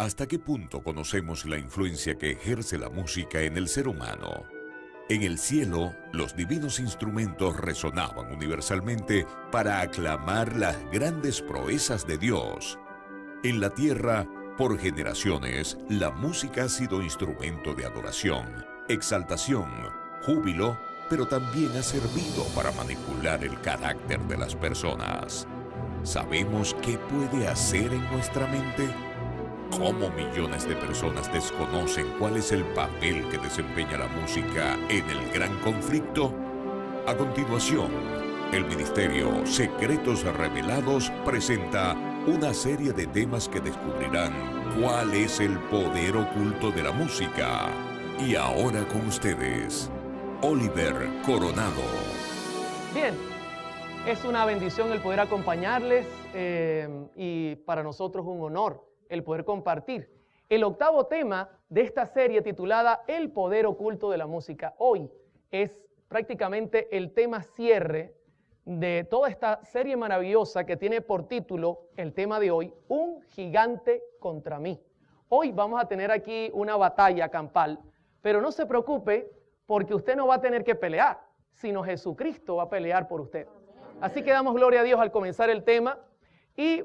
¿Hasta qué punto conocemos la influencia que ejerce la música en el ser humano? En el cielo, los divinos instrumentos resonaban universalmente para aclamar las grandes proezas de Dios. En la tierra, por generaciones, la música ha sido instrumento de adoración, exaltación, júbilo, pero también ha servido para manipular el carácter de las personas. ¿Sabemos qué puede hacer en nuestra mente? ¿Cómo millones de personas desconocen cuál es el papel que desempeña la música en el gran conflicto? A continuación, el Ministerio Secretos Revelados presenta una serie de temas que descubrirán cuál es el poder oculto de la música. Y ahora con ustedes, Oliver Coronado. Bien, es una bendición el poder acompañarles y para nosotros un honor el poder compartir el octavo tema de esta serie titulada El poder oculto de la música. Hoy es prácticamente el tema cierre de toda esta serie maravillosa que tiene por título el tema de hoy, Un gigante contra mí. Hoy vamos a tener aquí una batalla campal, pero no se preocupe porque usted no va a tener que pelear, sino Jesucristo va a pelear por usted. Así que damos gloria a Dios al comenzar el tema y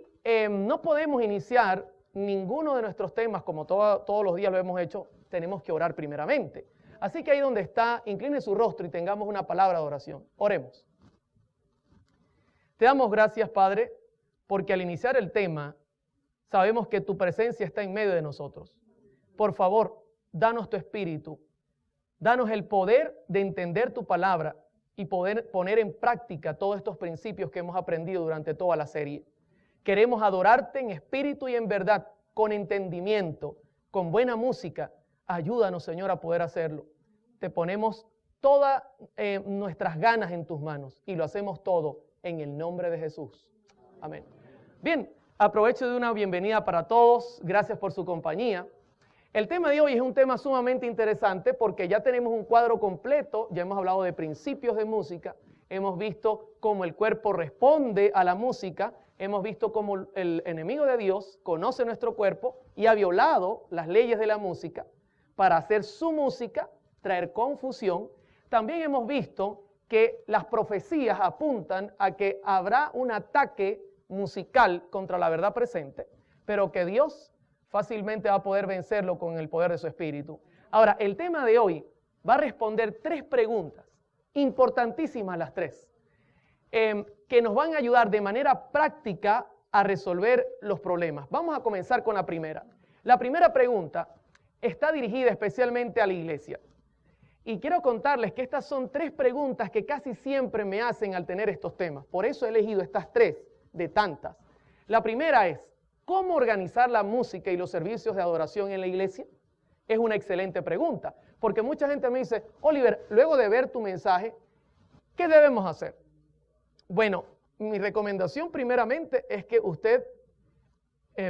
no podemos iniciar ninguno de nuestros temas, como todos los días lo hemos hecho, tenemos que orar primeramente. Así que ahí donde está, incline su rostro y tengamos una palabra de oración. Oremos. Te damos gracias, Padre, porque al iniciar el tema, sabemos que tu presencia está en medio de nosotros. Por favor, danos tu espíritu, danos el poder de entender tu palabra y poder poner en práctica todos estos principios que hemos aprendido durante toda la serie. Queremos adorarte en espíritu y en verdad, con entendimiento, con buena música. Ayúdanos, Señor, a poder hacerlo. Te ponemos todas nuestras ganas en tus manos y lo hacemos todo en el nombre de Jesús. Amén. Bien, aprovecho de una bienvenida para todos. Gracias por su compañía. El tema de hoy es un tema sumamente interesante porque ya tenemos un cuadro completo. Ya hemos hablado de principios de música. Hemos visto cómo el cuerpo responde a la música. Hemos visto cómo el enemigo de Dios conoce nuestro cuerpo y ha violado las leyes de la música para hacer su música, traer confusión. También hemos visto que las profecías apuntan a que habrá un ataque musical contra la verdad presente, pero que Dios fácilmente va a poder vencerlo con el poder de su espíritu. Ahora, el tema de hoy va a responder tres preguntas, importantísimas las tres, que nos van a ayudar de manera práctica a resolver los problemas. Vamos a comenzar con la primera. La primera pregunta está dirigida especialmente a la iglesia. Y quiero contarles que estas son tres preguntas que casi siempre me hacen al tener estos temas. Por eso he elegido estas tres de tantas. La primera es, ¿cómo organizar la música y los servicios de adoración en la iglesia? Es una excelente pregunta, porque mucha gente me dice, Oliver, luego de ver tu mensaje, ¿qué debemos hacer? Bueno, mi recomendación primeramente es que usted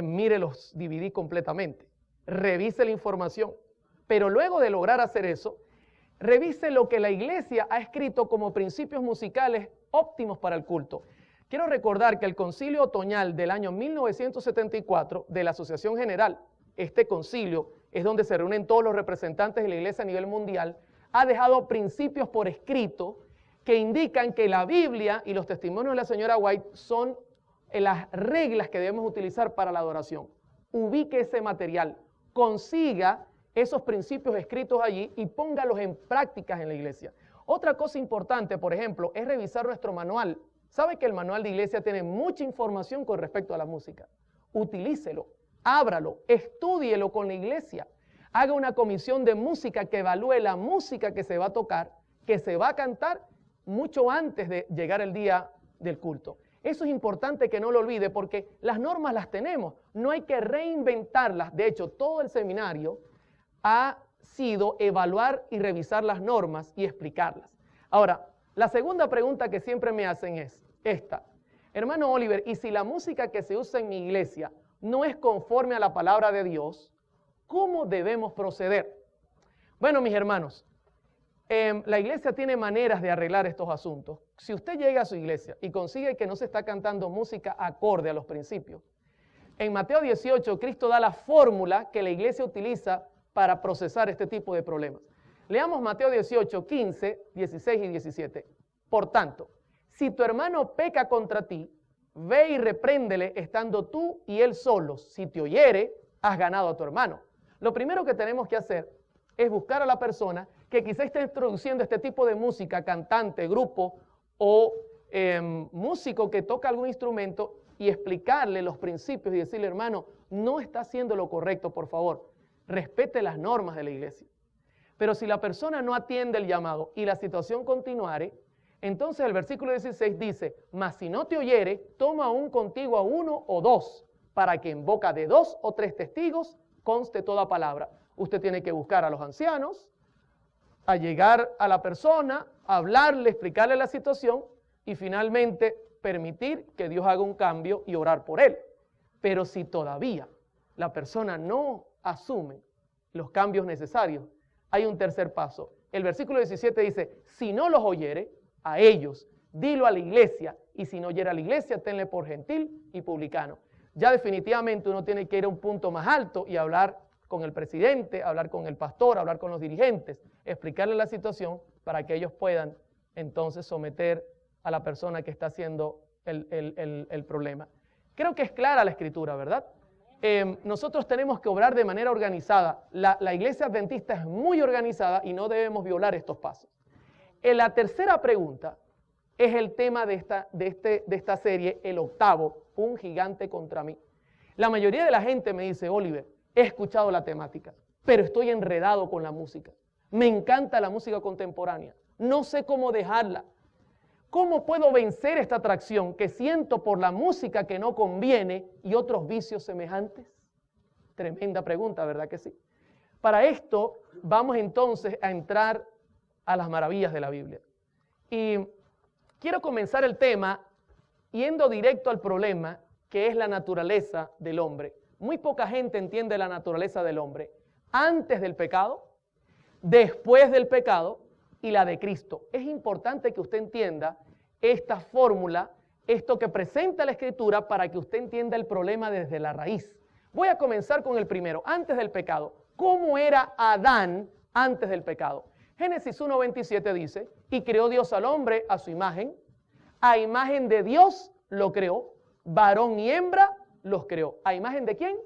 mire los DVD completamente, revise la información, pero luego de lograr hacer eso, revise lo que la iglesia ha escrito como principios musicales óptimos para el culto. Quiero recordar que el concilio otoñal del año 1974 de la Asociación General, este concilio es donde se reúnen todos los representantes de la iglesia a nivel mundial, ha dejado principios por escrito que indican que la Biblia y los testimonios de la señora White son las reglas que debemos utilizar para la adoración. Ubique ese material, consiga esos principios escritos allí y póngalos en prácticas en la iglesia. Otra cosa importante, por ejemplo, es revisar nuestro manual. ¿Sabe que el manual de iglesia tiene mucha información con respecto a la música? Utilícelo, ábralo, estúdielo con la iglesia. Haga una comisión de música que evalúe la música que se va a tocar, que se va a cantar mucho antes de llegar el día del culto. Eso es importante que no lo olvide porque las normas las tenemos, no hay que reinventarlas. De hecho, todo el seminario ha sido evaluar y revisar las normas y explicarlas. Ahora, la segunda pregunta que siempre me hacen es esta. Hermano Oliver, ¿y si la música que se usa en mi iglesia no es conforme a la palabra de Dios, cómo debemos proceder? Bueno, mis hermanos, la iglesia tiene maneras de arreglar estos asuntos. Si usted llega a su iglesia y consigue que no se está cantando música acorde a los principios, En Mateo 18, Cristo da la fórmula que la iglesia utiliza para procesar este tipo de problemas. Leamos Mateo 18, 15, 16 y 17. Por tanto, si tu hermano peca contra ti, ve y repréndele estando tú y él solos. Si te oyere, has ganado a tu hermano. Lo primero que tenemos que hacer es buscar a la persona que quizá esté introduciendo este tipo de música, cantante, grupo o músico que toca algún instrumento, y explicarle los principios y decirle, hermano, no está haciendo lo correcto, por favor, respete las normas de la iglesia. Pero si la persona no atiende el llamado y la situación continuare, entonces el versículo 16 dice, mas si no te oyere, toma aún contigo a uno o dos, para que en boca de 2 o 3 testigos conste toda palabra. Usted tiene que buscar a los ancianos, a llegar a la persona, hablarle, explicarle la situación y finalmente permitir que Dios haga un cambio y orar por él. Pero si todavía la persona no asume los cambios necesarios, hay un tercer paso. El versículo 17 dice, si no los oyere, a ellos, dilo a la iglesia, y si no oyere a la iglesia, tenle por gentil y publicano. Ya definitivamente uno tiene que ir a un punto más alto y hablar con el presidente, hablar con el pastor, hablar con los dirigentes, explicarle la situación para que ellos puedan entonces someter a la persona que está haciendo el problema. Creo que es clara la escritura, ¿verdad? Nosotros tenemos que obrar de manera organizada. La iglesia adventista es muy organizada y no debemos violar estos pasos. La tercera pregunta es el tema de esta serie, el octavo, un gigante contra mí. La mayoría de la gente me dice, Oliver, he escuchado la temática, pero estoy enredado con la música. Me encanta la música contemporánea. No sé cómo dejarla. ¿Cómo puedo vencer esta atracción que siento por la música que no conviene y otros vicios semejantes? Tremenda pregunta, ¿verdad que sí? Para esto vamos entonces a entrar a las maravillas de la Biblia. Y quiero comenzar el tema yendo directo al problema que es la naturaleza del hombre. Muy poca gente entiende la naturaleza del hombre antes del pecado, después del pecado y la de Cristo. Es importante que usted entienda esta fórmula, esto que presenta la Escritura para que usted entienda el problema desde la raíz. Voy a comenzar con el primero, antes del pecado. ¿Cómo era Adán antes del pecado? Génesis 1:27 dice, y creó Dios al hombre a su imagen, a imagen de Dios lo creó, varón y hembra los creó. ¿A imagen de quién?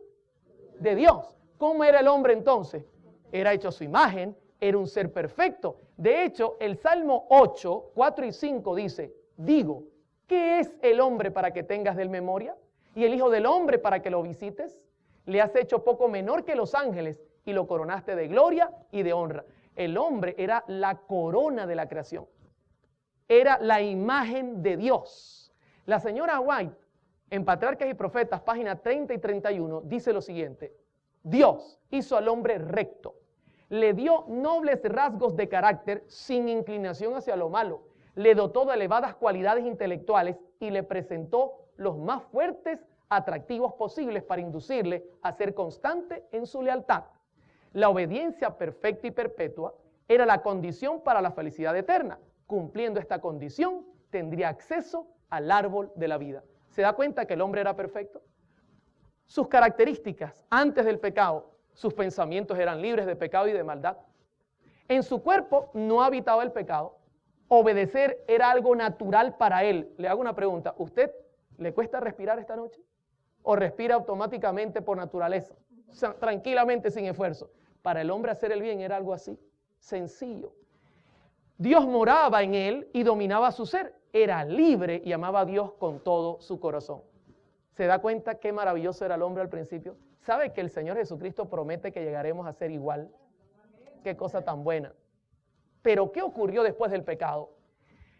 De Dios. ¿Cómo era el hombre entonces? Era hecho a su imagen, era un ser perfecto. De hecho, el Salmo 8, 4 y 5 dice, digo, ¿qué es el hombre para que tengas de él memoria? ¿Y el hijo del hombre para que lo visites? Le has hecho poco menor que los ángeles y lo coronaste de gloria y de honra. El hombre era la corona de la creación. Era la imagen de Dios. La señora White, en Patriarcas y Profetas, página 30 y 31, dice lo siguiente. Dios hizo al hombre recto. Le dio nobles rasgos de carácter sin inclinación hacia lo malo. Le dotó de elevadas cualidades intelectuales y le presentó los más fuertes atractivos posibles para inducirle a ser constante en su lealtad. La obediencia perfecta y perpetua era la condición para la felicidad eterna. Cumpliendo esta condición, tendría acceso al árbol de la vida. ¿Se da cuenta que el hombre era perfecto? Sus características antes del pecado, sus pensamientos eran libres de pecado y de maldad. En su cuerpo no habitaba el pecado. Obedecer era algo natural para él. Le hago una pregunta. ¿Usted le cuesta respirar esta noche? ¿O respira automáticamente por naturaleza? O sea, tranquilamente, sin esfuerzo. Para el hombre hacer el bien era algo así, sencillo. Dios moraba en él y dominaba su ser. Era libre y amaba a Dios con todo su corazón. ¿Se da cuenta qué maravilloso era el hombre al principio? ¿Sabe que el Señor Jesucristo promete que llegaremos a ser igual? Qué cosa tan buena. Pero ¿qué ocurrió después del pecado?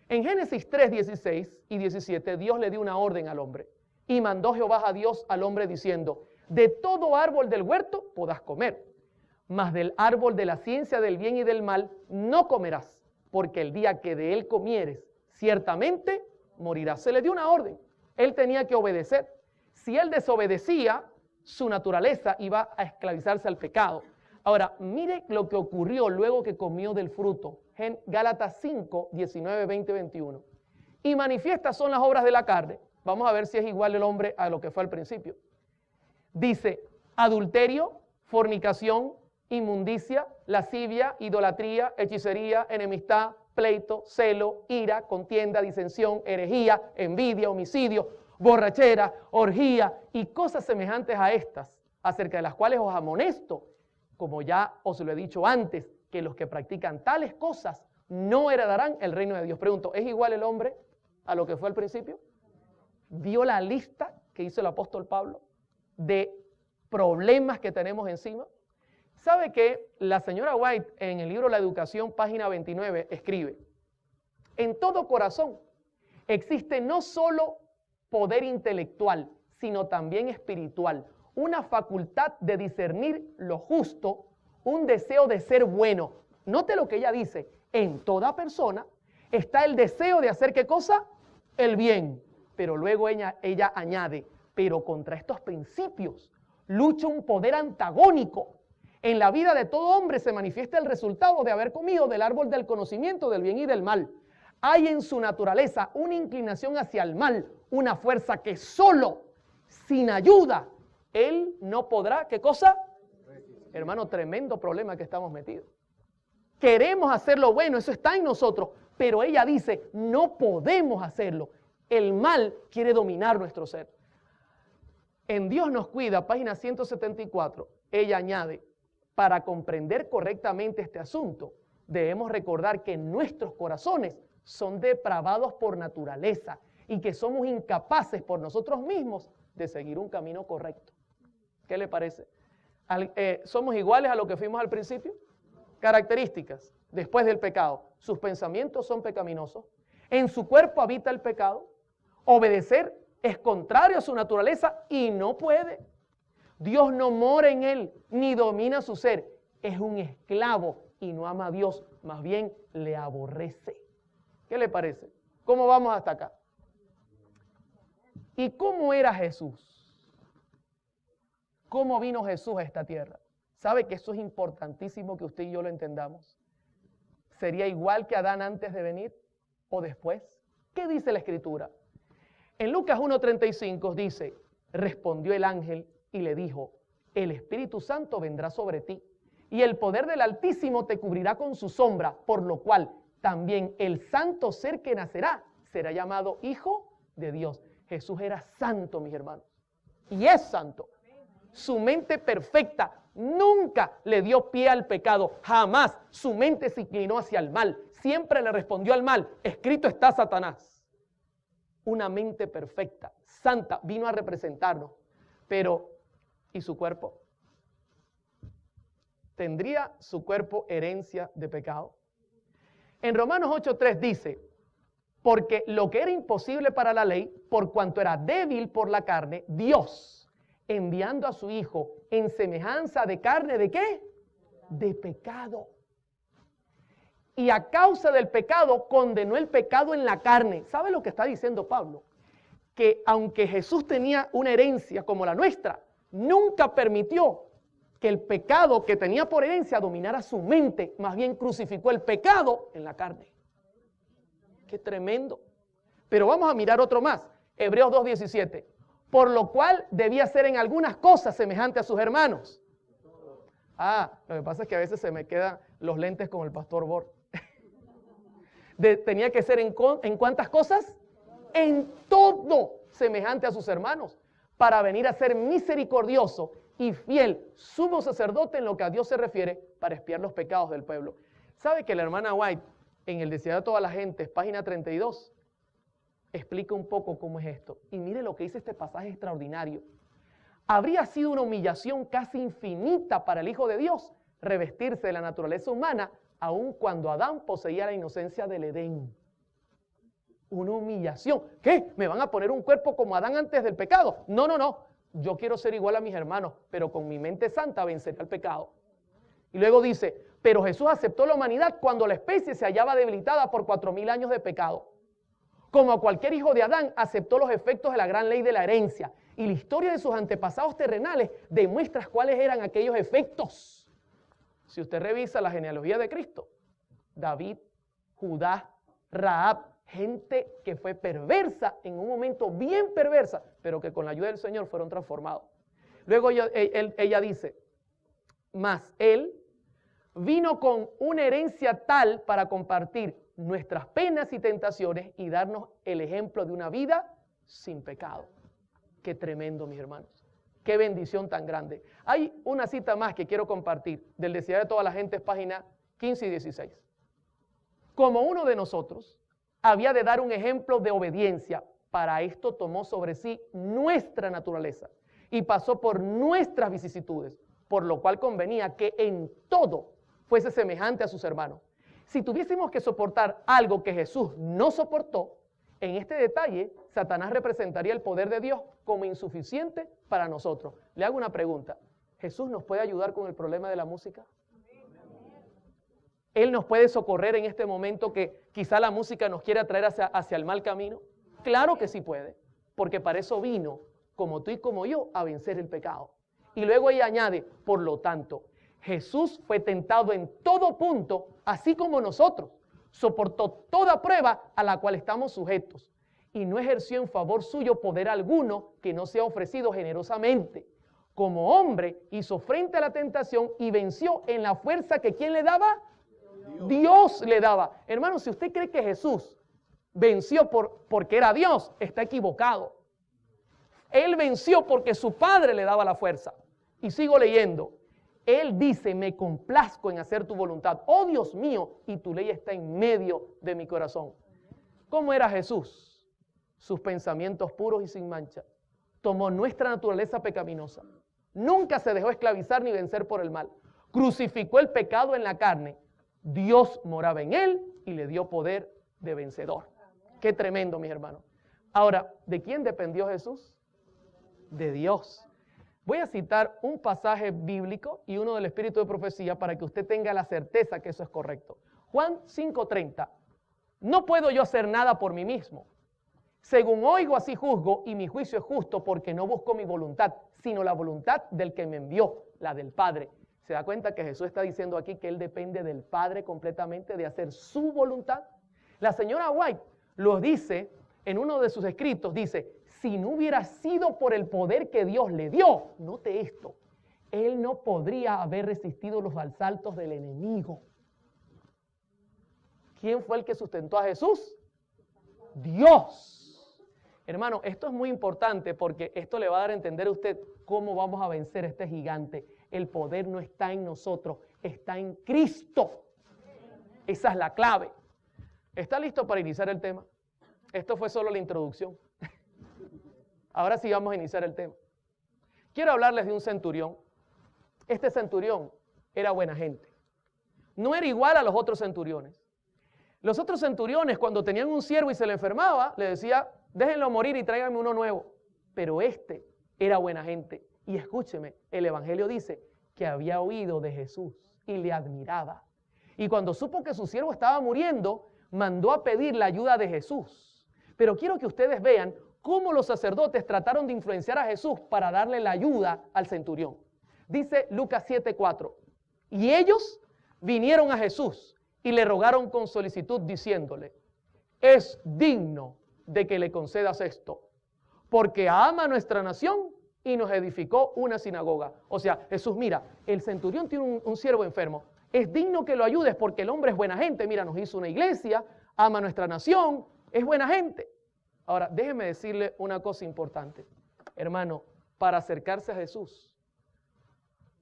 En Génesis 3, 16 y 17, Dios le dio una orden al hombre. Y mandó Jehová a Dios al hombre diciendo, de todo árbol del huerto podrás comer, mas del árbol de la ciencia del bien y del mal no comerás, porque el día que de él comieres, ciertamente morirás. Se le dio una orden. Él tenía que obedecer. Si él desobedecía, su naturaleza iba a esclavizarse al pecado. Ahora, mire lo que ocurrió luego que comió del fruto. En Gálatas 5, 19, 20, 21. Y manifiestas son las obras de la carne. Vamos a ver si es igual el hombre a lo que fue al principio. Dice, adulterio, fornicación, inmundicia, lascivia, idolatría, hechicería, enemistad, pleito, celo, ira, contienda, disensión, herejía, envidia, homicidio, borrachera, orgía y cosas semejantes a estas, acerca de las cuales os amonesto, como ya os lo he dicho antes, que los que practican tales cosas no heredarán el reino de Dios. Pregunto, ¿es igual el hombre a lo que fue al principio? ¿Vio la lista que hizo el apóstol Pablo de problemas que tenemos encima? ¿Sabe que la señora White en el libro La Educación, página 29, escribe: en todo corazón existe no solo poder intelectual, sino también espiritual, una facultad de discernir lo justo, un deseo de ser bueno. Note lo que ella dice, en toda persona está el deseo de hacer ¿qué cosa? El bien. Pero luego ella añade, pero contra estos principios lucha un poder antagónico. En la vida de todo hombre se manifiesta el resultado de haber comido del árbol del conocimiento del bien y del mal. Hay en su naturaleza una inclinación hacia el mal, una fuerza que solo, sin ayuda, él no podrá, ¿qué cosa? Hermano, tremendo problema que estamos metidos. Queremos hacer lo bueno, eso está en nosotros, pero ella dice, no podemos hacerlo. El mal quiere dominar nuestro ser. En Dios nos cuida, página 174, ella añade, para comprender correctamente este asunto, debemos recordar que nuestros corazones son depravados por naturaleza y que somos incapaces por nosotros mismos de seguir un camino correcto. ¿Qué le parece? ¿Somos iguales a lo que fuimos al principio? Características después del pecado. Sus pensamientos son pecaminosos. En su cuerpo habita el pecado. Obedecer es contrario a su naturaleza y no puede. Dios no mora en él, ni domina su ser. Es un esclavo y no ama a Dios, más bien le aborrece. ¿Qué le parece? ¿Cómo vamos hasta acá? ¿Y cómo era Jesús? ¿Cómo vino Jesús a esta tierra? ¿Sabe que eso es importantísimo que usted y yo lo entendamos? ¿Sería igual que Adán antes de venir o después? ¿Qué dice la Escritura? En Lucas 1:35 dice, respondió el ángel y le dijo, el Espíritu Santo vendrá sobre ti y el poder del Altísimo te cubrirá con su sombra, por lo cual también el santo ser que nacerá será llamado Hijo de Dios. Jesús era santo, mis hermanos, y es santo. Su mente perfecta nunca le dio pie al pecado, jamás su mente se inclinó hacia el mal, siempre le respondió al mal, escrito está Satanás. Una mente perfecta, santa, vino a representarnos, pero ¿y su cuerpo? ¿Tendría su cuerpo herencia de pecado? En Romanos 8:3 dice, porque lo que era imposible para la ley, por cuanto era débil por la carne, Dios, enviando a su Hijo en semejanza de carne, ¿de qué? De pecado. Y a causa del pecado, condenó el pecado en la carne. ¿Sabe lo que está diciendo Pablo? Que aunque Jesús tenía una herencia como la nuestra, nunca permitió que el pecado que tenía por herencia dominara su mente, más bien crucificó el pecado en la carne. ¡Qué tremendo! Pero vamos a mirar otro más, Hebreos 2:17. Por lo cual debía ser en algunas cosas semejante a sus hermanos. Lo que pasa es que a veces se me quedan los lentes como el pastor Bor. Tenía que ser en ¿cuántas cosas? En todo semejante a sus hermanos, para venir a ser misericordioso y fiel, sumo sacerdote en lo que a Dios se refiere, para expiar los pecados del pueblo. ¿Sabe que la hermana White, en el Deseado de todas las gentes, página 32, explica un poco cómo es esto? Y mire lo que dice este pasaje extraordinario. Habría sido una humillación casi infinita para el Hijo de Dios revestirse de la naturaleza humana, aun cuando Adán poseía la inocencia del Edén. Una humillación. ¿Qué? ¿Me van a poner un cuerpo como Adán antes del pecado? No, no, no. Yo quiero ser igual a mis hermanos, pero con mi mente santa venceré el pecado. Y luego dice, pero Jesús aceptó la humanidad cuando la especie se hallaba debilitada por 4000 años de pecado. Como cualquier hijo de Adán, aceptó los efectos de la gran ley de la herencia. Y la historia de sus antepasados terrenales demuestra cuáles eran aquellos efectos. Si usted revisa la genealogía de Cristo, David, Judá, Rahab, gente que fue perversa en un momento bien perversa, pero que con la ayuda del Señor fueron transformados. Luego ella dice, mas Él vino con una herencia tal para compartir nuestras penas y tentaciones y darnos el ejemplo de una vida sin pecado. Qué tremendo, mis hermanos. Qué bendición tan grande. Hay una cita más que quiero compartir del Desear de toda la gente, página 15 y 16. Como uno de nosotros había de dar un ejemplo de obediencia, para esto tomó sobre sí nuestra naturaleza y pasó por nuestras vicisitudes, por lo cual convenía que en todo fuese semejante a sus hermanos. Si tuviésemos que soportar algo que Jesús no soportó, en este detalle, Satanás representaría el poder de Dios como insuficiente para nosotros. Le hago una pregunta. ¿Jesús nos puede ayudar con el problema de la música? ¿Él nos puede socorrer en este momento que quizá la música nos quiera traer hacia el mal camino? Claro que sí puede, porque para eso vino, como tú y como yo, a vencer el pecado. Y luego ella añade, por lo tanto, Jesús fue tentado en todo punto, así como nosotros. Soportó toda prueba a la cual estamos sujetos y no ejerció en favor suyo poder alguno que no sea ofrecido generosamente. Como hombre hizo frente a la tentación y venció en la fuerza que ¿quién le daba? Dios le daba. Hermano, si usted cree que Jesús venció porque era Dios, está equivocado. Él venció porque su Padre le daba la fuerza. Y sigo leyendo. Él dice, me complazco en hacer tu voluntad. Oh Dios mío, y tu ley está en medio de mi corazón. ¿Cómo era Jesús? Sus pensamientos puros y sin mancha. Tomó nuestra naturaleza pecaminosa. Nunca se dejó esclavizar ni vencer por el mal. Crucificó el pecado en la carne. Dios moraba en él y le dio poder de vencedor. Qué tremendo, mis hermanos. Ahora, ¿de quién dependió Jesús? De Dios. Voy a citar un pasaje bíblico y uno del Espíritu de Profecía para que usted tenga la certeza que eso es correcto. Juan 5:30. No puedo yo hacer nada por mí mismo. Según oigo, así juzgo, y mi juicio es justo porque no busco mi voluntad, sino la voluntad del que me envió, la del Padre. ¿Se da cuenta que Jesús está diciendo aquí que Él depende del Padre completamente de hacer su voluntad? La señora White lo dice en uno de sus escritos, dice, si no hubiera sido por el poder que Dios le dio, note esto, Él no podría haber resistido los asaltos del enemigo. ¿Quién fue el que sustentó a Jesús? Dios. Hermano, esto es muy importante porque esto le va a dar a entender a usted cómo vamos a vencer a este gigante. El poder no está en nosotros, está en Cristo. Esa es la clave. ¿Está listo para iniciar el tema? Esto fue solo la introducción. Ahora sí vamos a iniciar el tema. Quiero hablarles de un centurión. Este centurión era buena gente. No era igual a los otros centuriones. Los otros centuriones, cuando tenían un siervo y se le enfermaba, le decía, déjenlo morir y tráiganme uno nuevo. Pero este era buena gente. Y escúcheme, el Evangelio dice que había oído de Jesús y le admiraba. Y cuando supo que su siervo estaba muriendo, mandó a pedir la ayuda de Jesús. Pero quiero que ustedes vean cómo los sacerdotes trataron de influenciar a Jesús para darle la ayuda al centurión. Dice Lucas 7:4. Y ellos vinieron a Jesús y le rogaron con solicitud diciéndole, es digno de que le concedas esto, porque ama a nuestra nación y nos edificó una sinagoga. O sea, Jesús, mira, el centurión tiene un siervo enfermo. Es digno que lo ayudes porque el hombre es buena gente. Mira, nos hizo una iglesia, ama a nuestra nación, es buena gente. Ahora, déjeme decirle una cosa importante. Hermano, para acercarse a Jesús,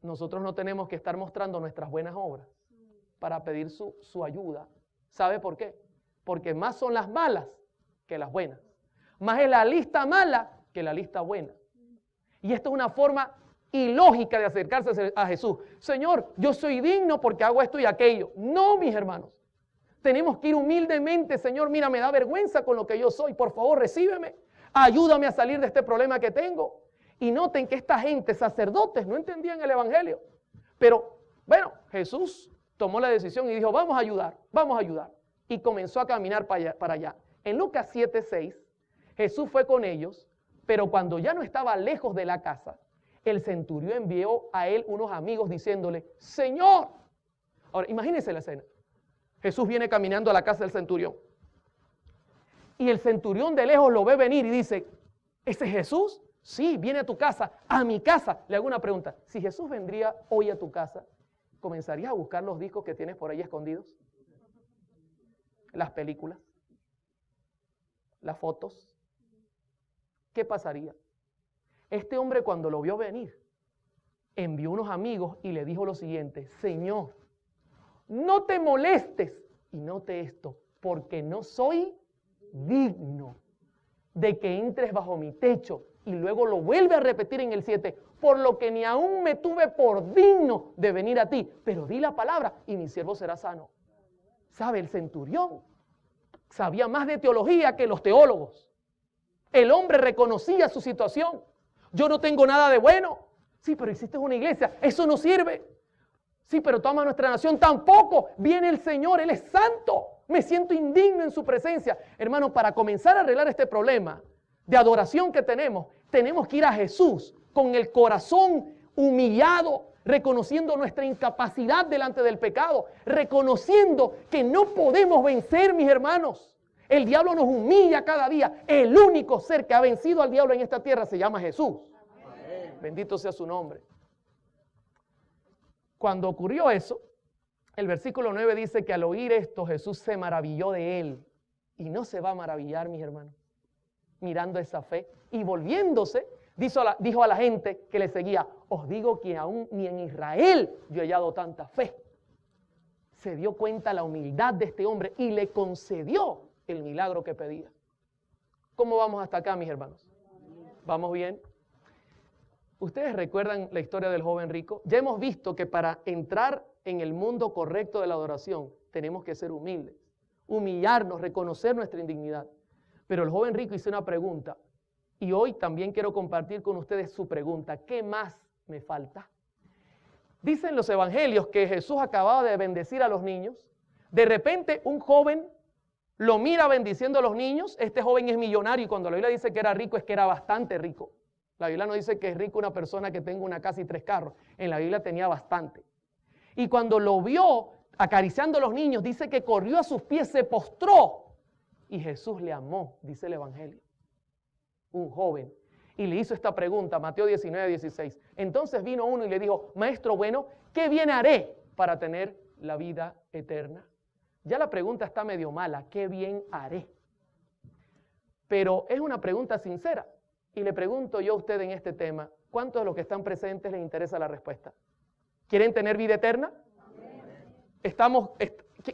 nosotros no tenemos que estar mostrando nuestras buenas obras para pedir su ayuda. ¿Sabe por qué? Porque más son las malas que las buenas. Más es la lista mala que la lista buena. Y esto es una forma ilógica de acercarse a Jesús. Señor, yo soy digno porque hago esto y aquello. No, mis hermanos. Tenemos que ir humildemente, Señor, mira, me da vergüenza con lo que yo soy. Por favor, recíbeme. Ayúdame a salir de este problema que tengo. Y noten que esta gente, sacerdotes, no entendían el Evangelio. Pero, bueno, Jesús tomó la decisión y dijo, vamos a ayudar, vamos a ayudar. Y comenzó a caminar para allá. En Lucas 7:6, Jesús fue con ellos, pero cuando ya no estaba lejos de la casa, el centurión envió a él unos amigos diciéndole, Señor. Ahora, imagínense la escena. Jesús viene caminando a la casa del centurión. Y el centurión de lejos lo ve venir y dice, ¿ese es Jesús? Sí, viene a tu casa, a mi casa. Le hago una pregunta. Si Jesús vendría hoy a tu casa, ¿comenzarías a buscar los discos que tienes por ahí escondidos? Las películas, las fotos. ¿Qué pasaría? Este hombre, cuando lo vio venir, envió unos amigos y le dijo lo siguiente: Señor, no te molestes y note esto, porque no soy digno de que entres bajo mi techo. Y luego lo vuelve a repetir en el 7, por lo que ni aún me tuve por digno de venir a ti, pero di la palabra y mi siervo será sano. ¿Sabe? El centurión sabía más de teología que los teólogos. El hombre reconocía su situación. Yo no tengo nada de bueno. Sí, pero hiciste una iglesia, eso no sirve. Sí, pero toma nuestra nación, tampoco. Viene el Señor, Él es santo. Me siento indigno en su presencia. Hermano, para comenzar a arreglar este problema de adoración que tenemos que ir a Jesús con el corazón humillado, reconociendo nuestra incapacidad delante del pecado, reconociendo que no podemos vencer, mis hermanos. El diablo nos humilla cada día. El único ser que ha vencido al diablo en esta tierra se llama Jesús. Amén. Bendito sea su nombre. Cuando ocurrió eso, el versículo 9 dice que al oír esto Jesús se maravilló de él. Y no se va a maravillar, mis hermanos, mirando esa fe. Y volviéndose, dijo a la gente que le seguía: os digo que aún ni en Israel yo he hallado tanta fe. Se dio cuenta la humildad de este hombre y le concedió el milagro que pedía. ¿Cómo vamos hasta acá, mis hermanos? ¿Vamos bien? ¿Ustedes recuerdan la historia del joven rico? Ya hemos visto que para entrar en el mundo correcto de la adoración tenemos que ser humildes, humillarnos, reconocer nuestra indignidad. Pero el joven rico hizo una pregunta y hoy también quiero compartir con ustedes su pregunta: ¿qué más me falta? Dicen los evangelios que Jesús acababa de bendecir a los niños. De repente un joven lo mira bendiciendo a los niños. Este joven es millonario y cuando la Biblia dice que era rico es que era bastante rico. La Biblia no dice que es rico una persona que tenga una casa y 3 carros. En la Biblia tenía bastante. Y cuando lo vio acariciando a los niños, dice que corrió a sus pies, se postró. Y Jesús le amó, dice el evangelio. Un joven. Y le hizo esta pregunta, Mateo 19:16. Entonces vino uno y le dijo: maestro bueno, ¿qué bien haré para tener la vida eterna? Ya la pregunta está medio mala, ¿qué bien haré? Pero es una pregunta sincera. Y le pregunto yo a usted en este tema, ¿cuántos de los que están presentes les interesa la respuesta? ¿Quieren tener vida eterna?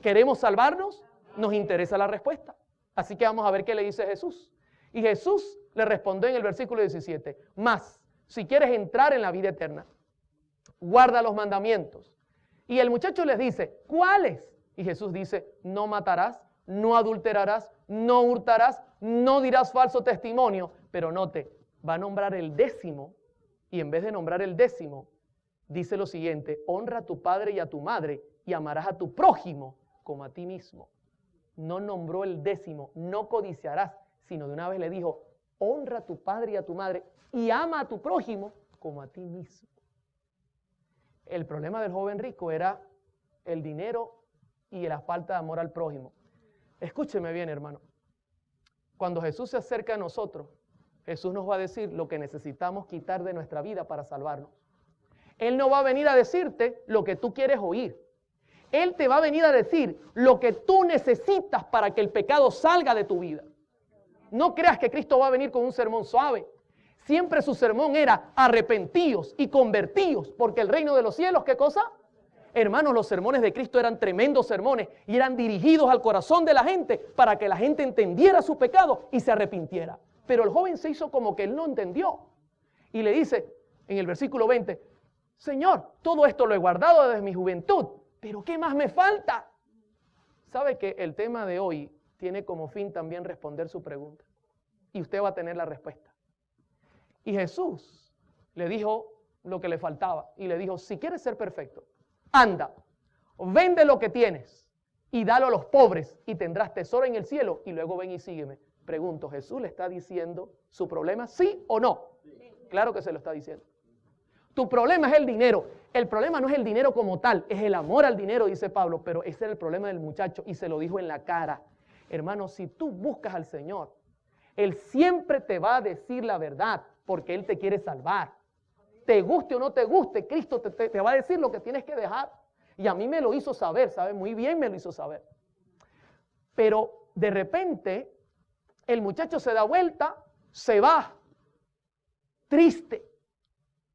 ¿Queremos salvarnos? Nos interesa la respuesta. Así que vamos a ver qué le dice Jesús. Y Jesús le respondió en el versículo 17, mas si quieres entrar en la vida eterna, guarda los mandamientos. Y el muchacho les dice, ¿cuáles? Y Jesús dice, no matarás, no adulterarás, no hurtarás, no dirás falso testimonio. Pero note, va a nombrar el 10º y en vez de nombrar el 10º, dice lo siguiente: honra a tu padre y a tu madre y amarás a tu prójimo como a ti mismo. No nombró el 10º, no codiciarás, sino de una vez le dijo: honra a tu padre y a tu madre y ama a tu prójimo como a ti mismo. El problema del joven rico era el dinero y la falta de amor al prójimo. Escúcheme bien, hermano. Cuando Jesús se acerca a nosotros, Jesús nos va a decir lo que necesitamos quitar de nuestra vida para salvarnos. Él no va a venir a decirte lo que tú quieres oír. Él te va a venir a decir lo que tú necesitas para que el pecado salga de tu vida. No creas que Cristo va a venir con un sermón suave. Siempre su sermón era arrepentíos y convertíos, porque el reino de los cielos, ¿qué cosa? Hermanos, los sermones de Cristo eran tremendos sermones y eran dirigidos al corazón de la gente para que la gente entendiera su pecado y se arrepintiera. Pero el joven se hizo como que él no entendió. Y le dice en el versículo 20, Señor, todo esto lo he guardado desde mi juventud, pero ¿qué más me falta? ¿Sabe que el tema de hoy tiene como fin también responder su pregunta? Y usted va a tener la respuesta. Y Jesús le dijo lo que le faltaba y le dijo, si quieres ser perfecto, anda, vende lo que tienes y dalo a los pobres y tendrás tesoro en el cielo y luego ven y sígueme. Pregunto, ¿Jesús le está diciendo su problema, sí o no? Sí. Claro que se lo está diciendo. Tu problema es el dinero. El problema no es el dinero como tal, es el amor al dinero, dice Pablo, pero ese era el problema del muchacho y se lo dijo en la cara. Hermano, si tú buscas al Señor, Él siempre te va a decir la verdad porque Él te quiere salvar. Te guste o no te guste, Cristo te va a decir lo que tienes que dejar. Y a mí me lo hizo saber, ¿sabe? Muy bien me lo hizo saber. Pero de repente el muchacho se da vuelta, se va, triste,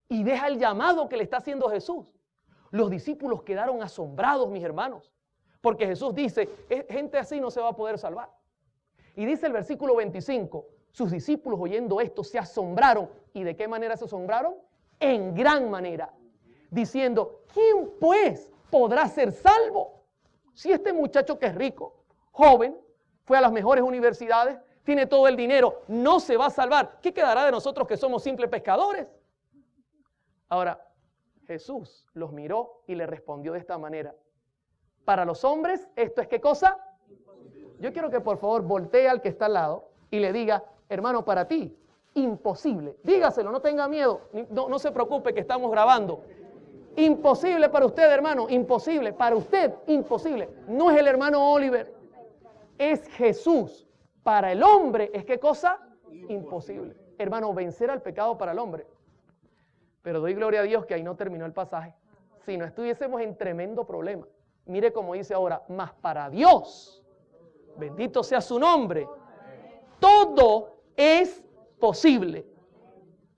y deja el llamado que le está haciendo Jesús. Los discípulos quedaron asombrados, mis hermanos, porque Jesús dice, gente así no se va a poder salvar. Y dice el versículo 25, sus discípulos oyendo esto se asombraron. ¿Y de qué manera se asombraron? En gran manera, diciendo, ¿quién pues podrá ser salvo? Si este muchacho que es rico, joven, fue a las mejores universidades, tiene todo el dinero, no se va a salvar. ¿Qué quedará de nosotros que somos simples pescadores? Ahora, Jesús los miró y le respondió de esta manera. Para los hombres, ¿esto es qué cosa? Yo quiero que por favor voltee al que está al lado y le diga, hermano, para ti, imposible. Dígaselo, no tenga miedo, no se preocupe que estamos grabando. Imposible para usted, hermano, imposible. Para usted, imposible. No es el hermano Oliver, es Jesús. Para el hombre, ¿es qué cosa? Imposible. Hermano, vencer al pecado para el hombre. Pero doy gloria a Dios que ahí no terminó el pasaje. Si no estuviésemos en tremendo problema. Mire cómo dice ahora, mas para Dios, bendito sea su nombre, todo es posible.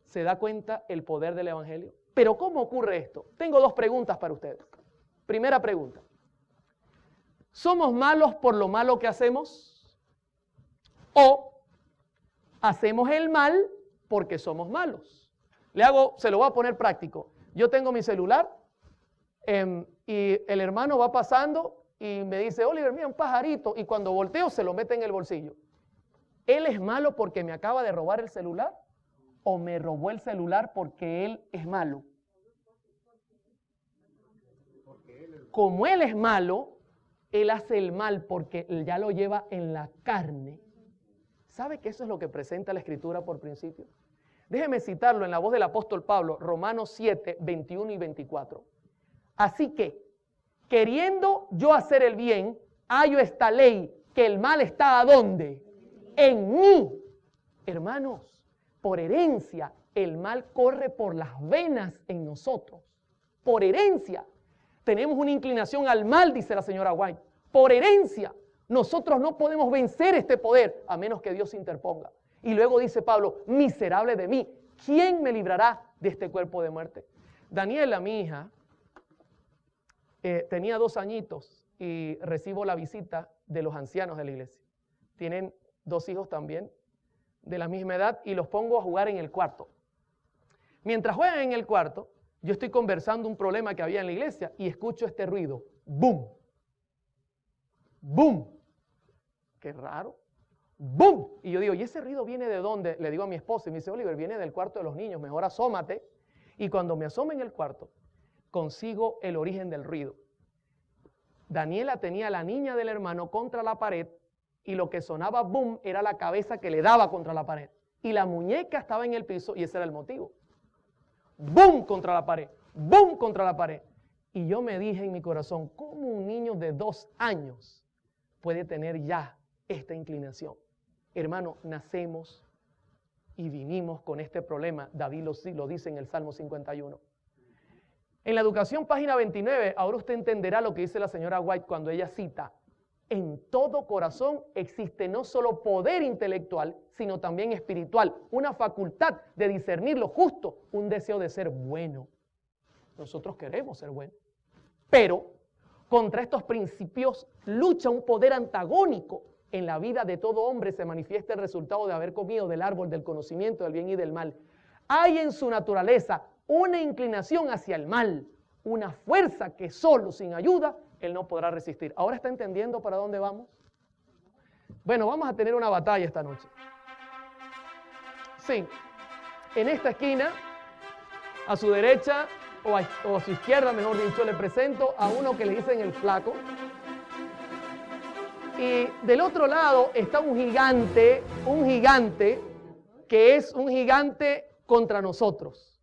¿Se da cuenta el poder del evangelio? Pero ¿cómo ocurre esto? Tengo dos preguntas para ustedes. Primera pregunta. ¿Somos malos por lo malo que hacemos? ¿O hacemos el mal porque somos malos? Se lo voy a poner práctico. Yo tengo mi celular y el hermano va pasando y me dice, Oliver, mira un pajarito, y cuando volteo se lo mete en el bolsillo. ¿Él es malo porque me acaba de robar el celular? ¿O me robó el celular porque él es malo? Como él es malo, él hace el mal porque ya lo lleva en la carne. ¿Sabe que eso es lo que presenta la Escritura por principio? Déjeme citarlo en la voz del apóstol Pablo, Romanos 7, 21 y 24. Así que, queriendo yo hacer el bien, hallo esta ley, que el mal está ¿a dónde? En mí. Hermanos, por herencia, el mal corre por las venas en nosotros. Por herencia. Tenemos una inclinación al mal, dice la señora White. Por herencia. Nosotros no podemos vencer este poder a menos que Dios se interponga. Y luego dice Pablo, miserable de mí, ¿quién me librará de este cuerpo de muerte? Daniela, mi hija, tenía 2 añitos y recibo la visita de los ancianos de la iglesia. Tienen 2 hijos también de la misma edad y los pongo a jugar en el cuarto. Mientras juegan en el cuarto, yo estoy conversando un problema que había en la iglesia y escucho este ruido, ¡boom! ¡Boom! Qué raro. ¡Bum! Y yo digo, ¿y ese ruido viene de dónde? Le digo a mi esposa y me dice, Oliver, viene del cuarto de los niños, mejor asómate. Y cuando me asomo en el cuarto, consigo el origen del ruido. Daniela tenía a la niña del hermano contra la pared y lo que sonaba boom era la cabeza que le daba contra la pared. Y la muñeca estaba en el piso y ese era el motivo. Boom contra la pared, boom contra la pared. Y yo me dije en mi corazón, ¿cómo un niño de 2 años puede tener ya esta inclinación? Hermano, nacemos y vinimos con este problema. David lo dice en el Salmo 51. En la educación, página 29, ahora usted entenderá lo que dice la señora White cuando ella cita, en todo corazón existe no solo poder intelectual, sino también espiritual, una facultad de discernir lo justo, un deseo de ser bueno. Nosotros queremos ser buenos, pero contra estos principios lucha un poder antagónico. En la vida de todo hombre se manifiesta el resultado de haber comido del árbol del conocimiento del bien y del mal. Hay en su naturaleza una inclinación hacia el mal, una fuerza que solo sin ayuda él no podrá resistir. ¿Ahora está entendiendo para dónde vamos? Bueno, vamos a tener una batalla esta noche. Sí, en esta esquina, a su derecha o a su izquierda, mejor dicho, le presento a uno que le dicen el flaco. Y del otro lado está un gigante que es un gigante contra nosotros.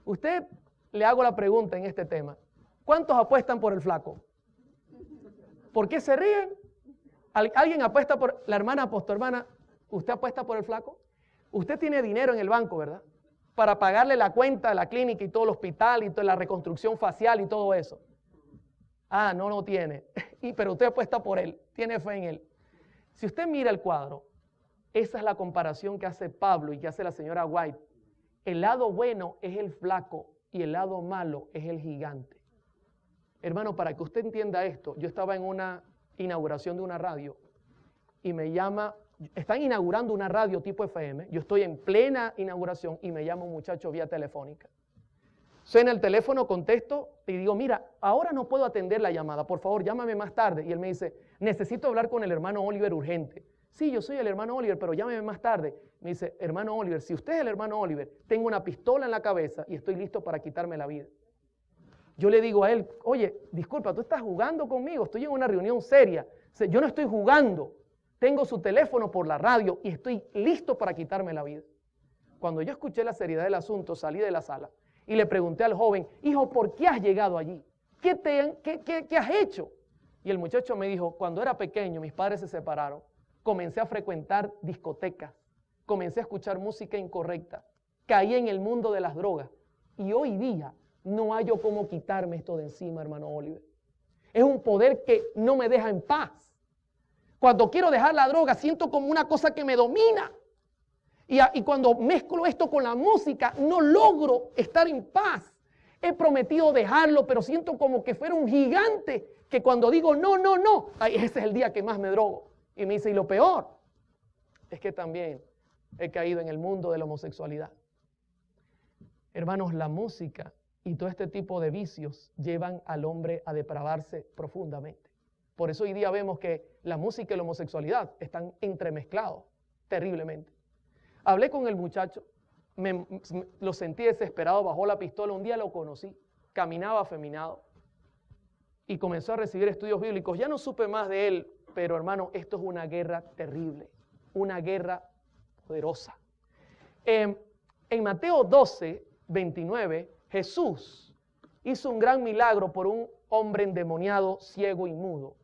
Usted, le hago la pregunta en este tema, ¿cuántos apuestan por el flaco? ¿Por qué se ríen? ¿Alguien apuesta por la hermana apóstol? Hermana, ¿Usted apuesta por el flaco? Usted tiene dinero en el banco, ¿verdad? Para pagarle la cuenta de la clínica y todo el hospital y toda la reconstrucción facial y todo eso. Ah, no lo tiene. Pero usted apuesta por él, tiene fe en él. Si usted mira el cuadro, esa es la comparación que hace Pablo y que hace la señora White. El lado bueno es el flaco y el lado malo es el gigante. Hermano, para que usted entienda esto, yo estaba en una inauguración de una radio y me llama, están inaugurando una radio tipo FM, yo estoy en plena inauguración y me llama un muchacho vía telefónica. Suena el teléfono, contesto y digo, mira, ahora no puedo atender la llamada, por favor, llámame más tarde. Y él me dice, necesito hablar con el hermano Oliver urgente. Sí, yo soy el hermano Oliver, pero llámeme más tarde. Me dice, hermano Oliver, si usted es el hermano Oliver, tengo una pistola en la cabeza y estoy listo para quitarme la vida. Yo le digo a él, oye, disculpa, tú estás jugando conmigo, estoy en una reunión seria. Yo no estoy jugando, tengo su teléfono por la radio y estoy listo para quitarme la vida. Cuando yo escuché la seriedad del asunto, salí de la sala y le pregunté al joven, hijo, ¿por qué has llegado allí? ¿Qué has hecho? Y el muchacho me dijo, cuando era pequeño, mis padres se separaron, comencé a frecuentar discotecas, comencé a escuchar música incorrecta, caí en el mundo de las drogas y hoy día no hallo cómo quitarme esto de encima, hermano Oliver. Es un poder que no me deja en paz. Cuando quiero dejar la droga, siento como una cosa que me domina. Y cuando mezclo esto con la música, no logro estar en paz. He prometido dejarlo, pero siento como que fuera un gigante que cuando digo no, ay, ese es el día que más me drogo. Y me dice, y lo peor es que también he caído en el mundo de la homosexualidad. Hermanos, la música y todo este tipo de vicios llevan al hombre a depravarse profundamente. Por eso hoy día vemos que la música y la homosexualidad están entremezclados terriblemente. Hablé con el muchacho, lo sentí desesperado, bajó la pistola, un día lo conocí, caminaba afeminado y comenzó a recibir estudios bíblicos. Ya no supe más de él, pero hermano, esto es una guerra terrible, una guerra poderosa. En Mateo 12, 29, Jesús hizo un gran milagro por un hombre endemoniado, ciego y mudo.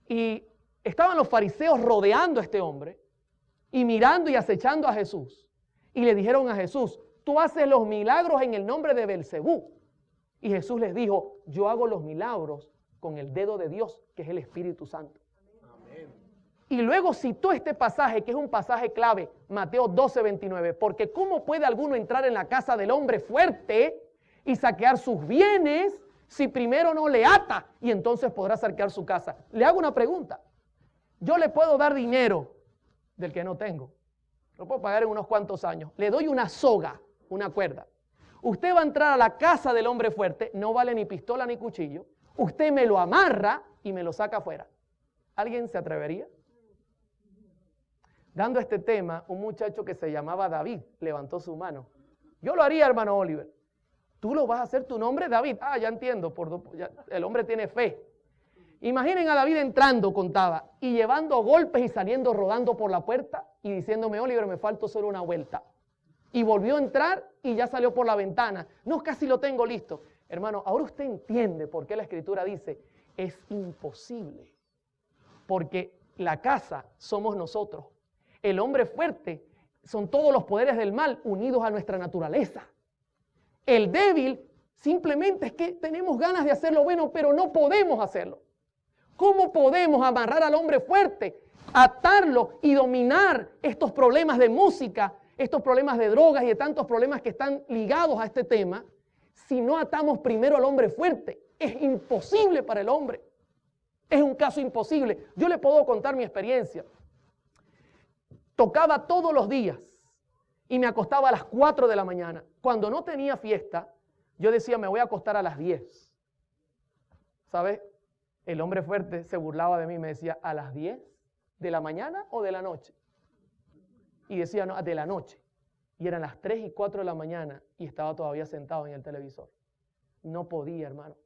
Y estaban los fariseos rodeando a este hombre y mirando y acechando a Jesús. Y le dijeron a Jesús, tú haces los milagros en el nombre de Belcebú. Y Jesús les dijo, yo hago los milagros con el dedo de Dios, que es el Espíritu Santo. Amén. Y luego citó este pasaje, que es un pasaje clave, Mateo 12, 29. Porque ¿cómo puede alguno entrar en la casa del hombre fuerte y saquear sus bienes si primero no le ata y entonces podrá saquear su casa? Le hago una pregunta. Yo le puedo dar dinero del que no tengo. Lo puedo pagar en unos cuantos años. Le doy una soga, una cuerda. Usted va a entrar a la casa del hombre fuerte, no vale ni pistola ni cuchillo. Usted me lo amarra y me lo saca afuera. ¿Alguien se atrevería? Dando este tema, un muchacho que se llamaba David levantó su mano. Yo lo haría, hermano Oliver. ¿Tú lo vas a hacer tu nombre, David? Ah, ya entiendo, el hombre tiene fe. Imaginen a David entrando, contaba, y llevando golpes y saliendo rodando por la puerta y diciéndome, Oliver, me falta solo una vuelta. Y volvió a entrar y ya salió por la ventana. No, casi lo tengo listo. Hermano, ahora usted entiende por qué la Escritura dice, es imposible. Porque la casa somos nosotros. El hombre fuerte son todos los poderes del mal unidos a nuestra naturaleza. El débil simplemente es que tenemos ganas de hacer lo bueno, pero no podemos hacerlo. ¿Cómo podemos amarrar al hombre fuerte, atarlo y dominar estos problemas de música, estos problemas de drogas y de tantos problemas que están ligados a este tema, si no atamos primero al hombre fuerte? Es imposible para el hombre. Es un caso imposible. Yo le puedo contar mi experiencia. Tocaba todos los días y me acostaba a las 4 de la mañana. Cuando no tenía fiesta, yo decía, me voy a acostar a las 10. ¿Sabes? El hombre fuerte se burlaba de mí y me decía, ¿a las 10 de la mañana o de la noche? Y decía, no, de la noche. Y eran las 3 y 4 de la mañana y estaba todavía sentado en el televisor. No podía, hermano.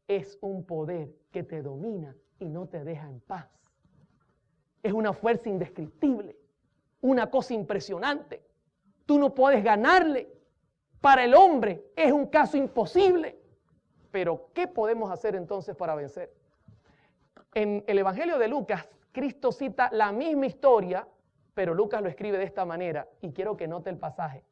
Es un poder que te domina y no te deja en paz. Es una fuerza indescriptible, una cosa impresionante. Tú no puedes ganarle. Para el hombre es un caso imposible. Pero, ¿qué podemos hacer entonces para vencer? En el Evangelio de Lucas, Cristo cita la misma historia pero Lucas lo escribe de esta manera y quiero que note el pasaje.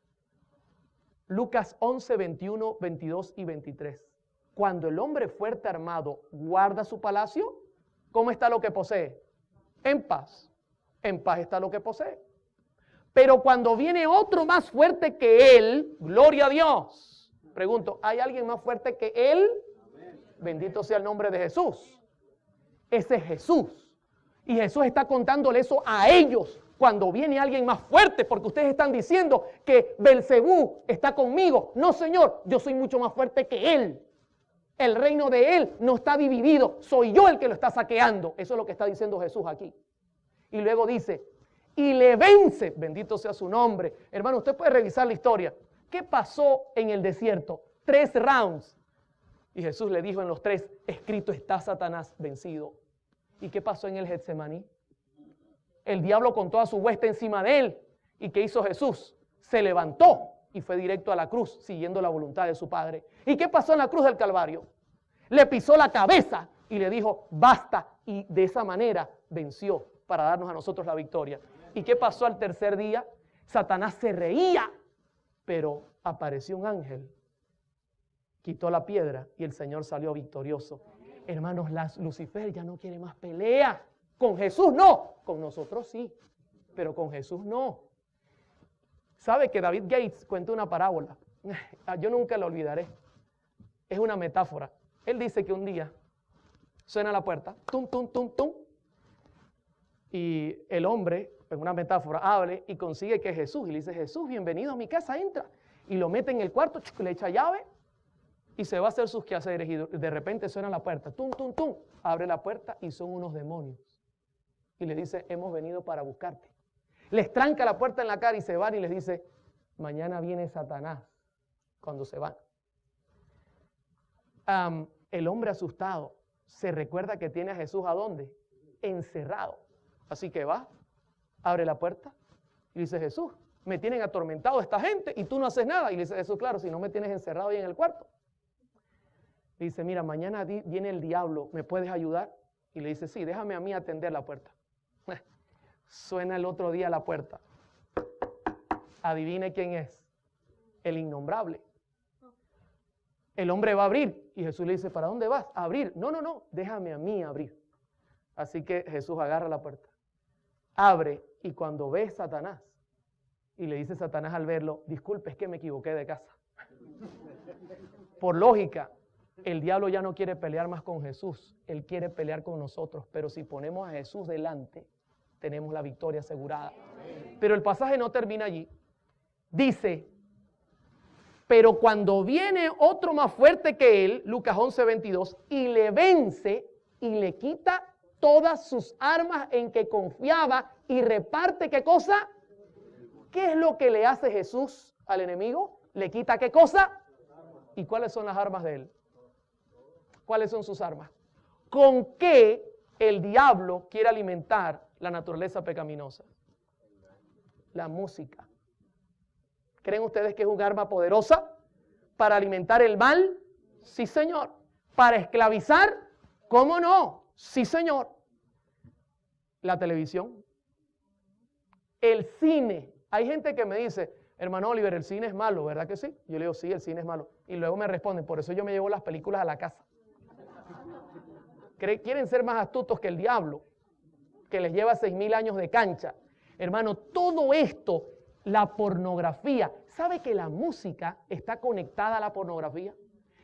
Lucas 11, 21, 22 y 23. Cuando el hombre fuerte armado guarda su palacio, ¿cómo está lo que posee? En paz. En paz está lo que posee. Pero cuando viene otro más fuerte que él, gloria a Dios. Pregunto, ¿hay alguien más fuerte que él? Bendito sea el nombre de Jesús. Ese es Jesús. Y Jesús está contándole eso a ellos cuando viene alguien más fuerte, porque ustedes están diciendo que Belcebú está conmigo. No, Señor, yo soy mucho más fuerte que él. El reino de él no está dividido, soy yo el que lo está saqueando. Eso es lo que está diciendo Jesús aquí. Y luego dice, y le vence, bendito sea su nombre. Hermano, usted puede revisar la historia. ¿Qué pasó en el desierto? 3 rounds. Y Jesús le dijo en los 3, escrito está Satanás vencido. ¿Y qué pasó en el Getsemaní? El diablo con toda su hueste encima de él. ¿Y qué hizo Jesús? Se levantó y fue directo a la cruz, siguiendo la voluntad de su Padre. ¿Y qué pasó en la cruz del Calvario? Le pisó la cabeza y le dijo, basta. Y de esa manera venció para darnos a nosotros la victoria. ¿Y qué pasó al tercer día? Satanás se reía, pero apareció un ángel, quitó la piedra y el Señor salió victorioso. Hermanos, Lucifer ya no quiere más pelea. Con Jesús no, con nosotros sí, pero con Jesús no. ¿Sabe que David Gates cuenta una parábola? Yo nunca la olvidaré. Es una metáfora. Él dice que un día suena la puerta, tum, tum, tum, tum, y el hombre, en una metáfora, hable y consigue que es Jesús. Y le dice, Jesús, bienvenido a mi casa, entra. Y lo mete en el cuarto, le echa llave y se va a hacer sus quehaceres. Y de repente suena la puerta, tum, tum, tum. Abre la puerta y son unos demonios. Y le dice, hemos venido para buscarte. Les tranca la puerta en la cara y se van y les dice, mañana viene Satanás cuando se van. El hombre asustado se recuerda que tiene a Jesús ¿a dónde? Encerrado. Así que va, abre la puerta y dice, Jesús, me tienen atormentado esta gente y tú no haces nada. Y le dice, Jesús, claro, si no me tienes encerrado ahí en el cuarto. Le dice, mira, mañana viene el diablo, ¿me puedes ayudar? Y le dice, sí, déjame a mí atender la puerta. Suena el otro día la puerta. Adivine quién es. El innombrable. El hombre va a abrir y Jesús le dice, ¿para dónde vas? A abrir. No, no, no, déjame a mí abrir. Así que Jesús agarra la puerta, abre y cuando ve Satanás y le dice Satanás al verlo, disculpe, es que me equivoqué de casa. Por lógica, el diablo ya no quiere pelear más con Jesús, él quiere pelear con nosotros, pero si ponemos a Jesús delante, tenemos la victoria asegurada. Pero el pasaje no termina allí. Dice, pero cuando viene otro más fuerte que él, Lucas 11, 22, y le vence y le quita todas sus armas en que confiaba y reparte, ¿qué cosa? ¿Qué es lo que le hace Jesús al enemigo? ¿Le quita qué cosa? ¿Y cuáles son las armas de él? ¿Cuáles son sus armas? ¿Con qué el diablo quiere alimentar la naturaleza pecaminosa? La música. ¿Creen ustedes que es un arma poderosa para alimentar el mal? Sí, señor. ¿Para esclavizar? ¿Cómo no? Sí, señor. La televisión. El cine. Hay gente que me dice, hermano Oliver, el cine es malo, ¿verdad que sí? Yo le digo, sí, el cine es malo. Y luego me responden, por eso yo me llevo las películas a la casa. Quieren ser más astutos que el diablo, que les lleva 6,000 años de cancha. Hermano, todo esto, la pornografía. ¿Sabe que la música está conectada a la pornografía?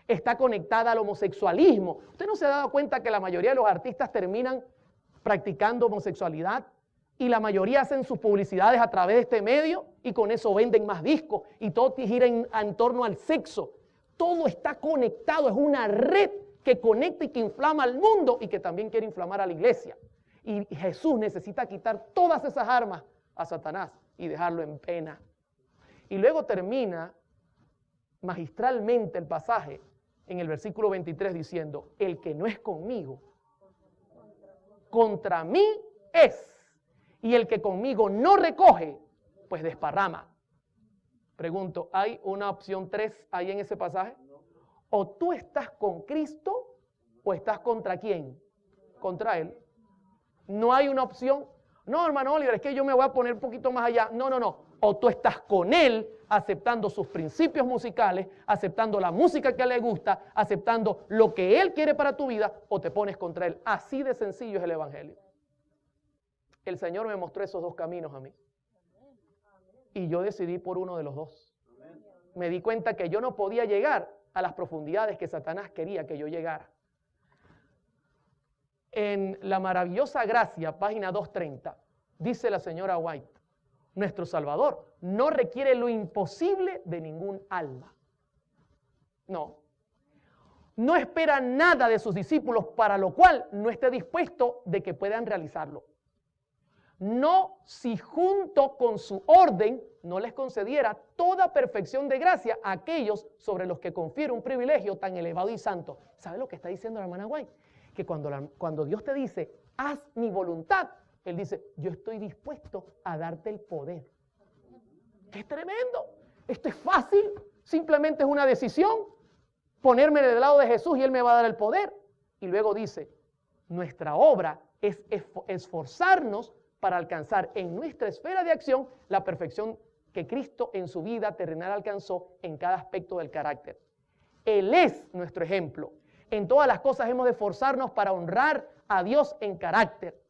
Está conectada al homosexualismo. ¿Usted no se ha dado cuenta que la mayoría de los artistas terminan practicando homosexualidad? Y la mayoría hacen sus publicidades a través de este medio y con eso venden más discos y todo gira en torno al sexo. Todo está conectado, es una red que conecta y que inflama al mundo y que también quiere inflamar a la iglesia. Y Jesús necesita quitar todas esas armas a Satanás y dejarlo en pena. Y luego termina magistralmente el pasaje en el versículo 23 diciendo, el que no es conmigo, contra mí es. Y el que conmigo no recoge, pues desparrama. Pregunto, ¿hay una opción 3 ahí en ese pasaje? O tú estás con Cristo o estás contra quién? Contra Él. No hay una opción. No, hermano Oliver, es que yo me voy a poner un poquito más allá. No, no, no. O tú estás con él aceptando sus principios musicales, aceptando la música que le gusta, aceptando lo que él quiere para tu vida, o te pones contra él. Así de sencillo es el evangelio. El Señor me mostró esos dos caminos a mí. Y yo decidí por uno de los dos. Me di cuenta que yo no podía llegar a las profundidades que Satanás quería que yo llegara. En La Maravillosa Gracia, página 230, dice la señora White, nuestro Salvador no requiere lo imposible de ningún alma. No. No espera nada de sus discípulos para lo cual no esté dispuesto de que puedan realizarlo. No si junto con su orden no les concediera toda perfección de gracia a aquellos sobre los que confiere un privilegio tan elevado y santo. ¿Sabe lo que está diciendo la hermana White? Que cuando Dios te dice, haz mi voluntad, Él dice, yo estoy dispuesto a darte el poder. ¡Qué tremendo! Esto es fácil, simplemente es una decisión, ponerme del lado de Jesús y Él me va a dar el poder. Y luego dice, nuestra obra es esforzarnos para alcanzar en nuestra esfera de acción la perfección que Cristo en su vida terrenal alcanzó en cada aspecto del carácter. Él es nuestro ejemplo. En todas las cosas hemos de esforzarnos para honrar a Dios en carácter.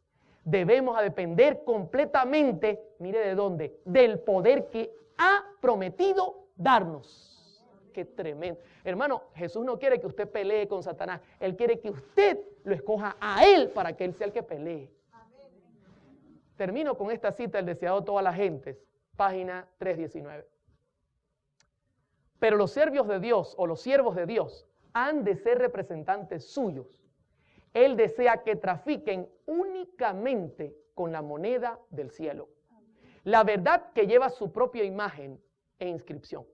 Debemos depender completamente, mire de dónde, del poder que ha prometido darnos. Qué tremendo. Hermano, Jesús no quiere que usted pelee con Satanás. Él quiere que usted lo escoja a Él para que Él sea el que pelee. Termino con esta cita, el deseado de todas las gentes, página 319. Pero los siervos de Dios o los siervos de Dios han de ser representantes suyos. Él desea que trafiquen únicamente con la moneda del cielo. La verdad que lleva su propia imagen e inscripción.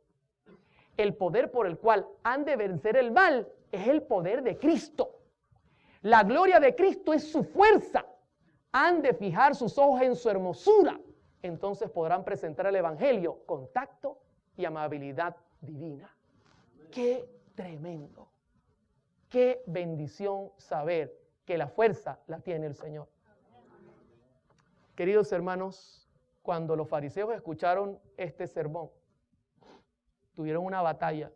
El poder por el cual han de vencer el mal es el poder de Cristo. La gloria de Cristo es su fuerza. Han de fijar sus ojos en su hermosura. Entonces podrán presentar el evangelio con tacto y amabilidad divina. ¡Qué tremendo! Qué bendición saber que la fuerza la tiene el Señor. Queridos hermanos, cuando los fariseos escucharon este sermón, tuvieron una batalla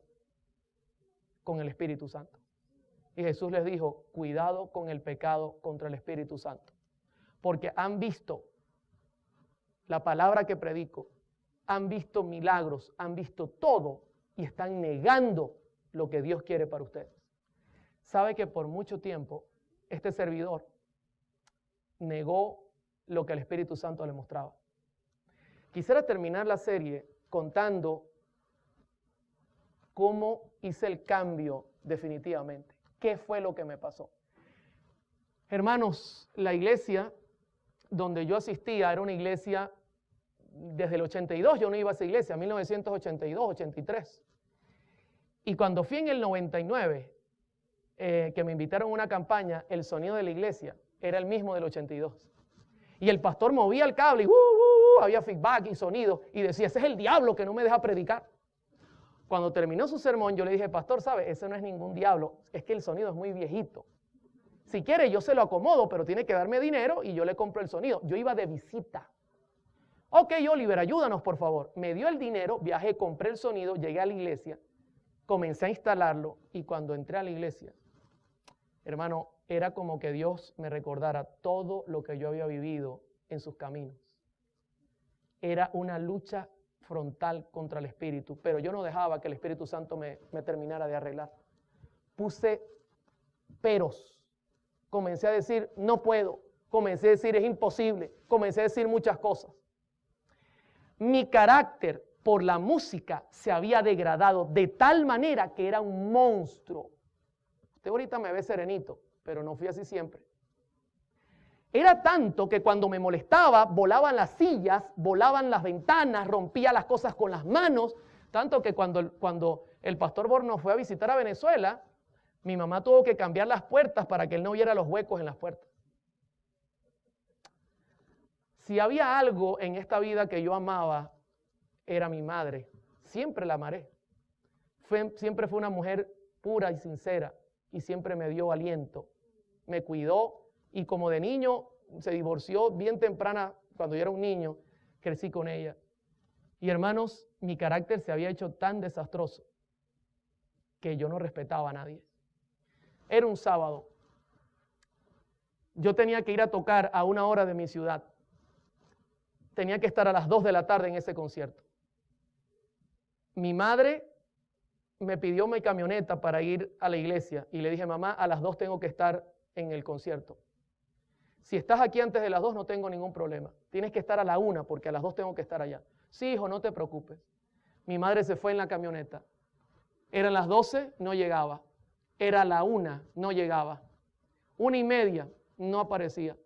con el Espíritu Santo. Y Jesús les dijo, cuidado con el pecado contra el Espíritu Santo. Porque han visto la palabra que predico, han visto milagros, han visto todo y están negando lo que Dios quiere para ustedes. Sabe que por mucho tiempo este servidor negó lo que el Espíritu Santo le mostraba. Quisiera terminar la serie contando cómo hice el cambio definitivamente. ¿Qué fue lo que me pasó? Hermanos, la iglesia donde yo asistía era una iglesia desde el 82, yo no iba a esa iglesia, 1982, 83. Y cuando fui en el 99, que me invitaron a una campaña, el sonido de la iglesia era el mismo del 82. Y el pastor movía el cable y había feedback y sonido y decía, ese es el diablo que no me deja predicar. Cuando terminó su sermón yo le dije, pastor, ¿sabe? Ese no es ningún diablo, es que el sonido es muy viejito. Si quiere yo se lo acomodo, pero tiene que darme dinero y yo le compro el sonido. Yo iba de visita. Ok, Oliver, ayúdanos por favor. Me dio el dinero, viajé, compré el sonido, llegué a la iglesia, comencé a instalarlo y cuando entré a la iglesia, hermano, era como que Dios me recordara todo lo que yo había vivido en sus caminos. Era una lucha frontal contra el Espíritu, pero yo no dejaba que el Espíritu Santo me terminara de arreglar. Puse peros. Comencé a decir, no puedo. Comencé a decir, es imposible. Comencé a decir muchas cosas. Mi carácter por la música se había degradado de tal manera que era un monstruo. Usted ahorita me ve serenito, pero no fui así siempre. Era tanto que cuando me molestaba, volaban las sillas, volaban las ventanas, rompía las cosas con las manos, tanto que cuando el pastor Borno fue a visitar a Venezuela, mi mamá tuvo que cambiar las puertas para que él no viera los huecos en las puertas. Si había algo en esta vida que yo amaba, era mi madre. Siempre la amaré. Siempre fue una mujer pura y sincera y siempre me dio aliento. Me cuidó y como de niño se divorció bien temprana, cuando yo era un niño, crecí con ella. Y hermanos, mi carácter se había hecho tan desastroso que yo no respetaba a nadie. Era un sábado. Yo tenía que ir a tocar a 1 hora de mi ciudad. Tenía que estar a las 2 de la tarde en ese concierto. Mi madre me pidió mi camioneta para ir a la iglesia y le dije, mamá, a las 2 tengo que estar en el concierto. Si estás aquí antes de las 2 no tengo ningún problema. Tienes que estar a la 1 porque a las 2 tengo que estar allá. Sí, hijo, no te preocupes. Mi madre se fue en la camioneta. Eran las 12, no llegaba. Era la 1, no llegaba. 1:30, no aparecía.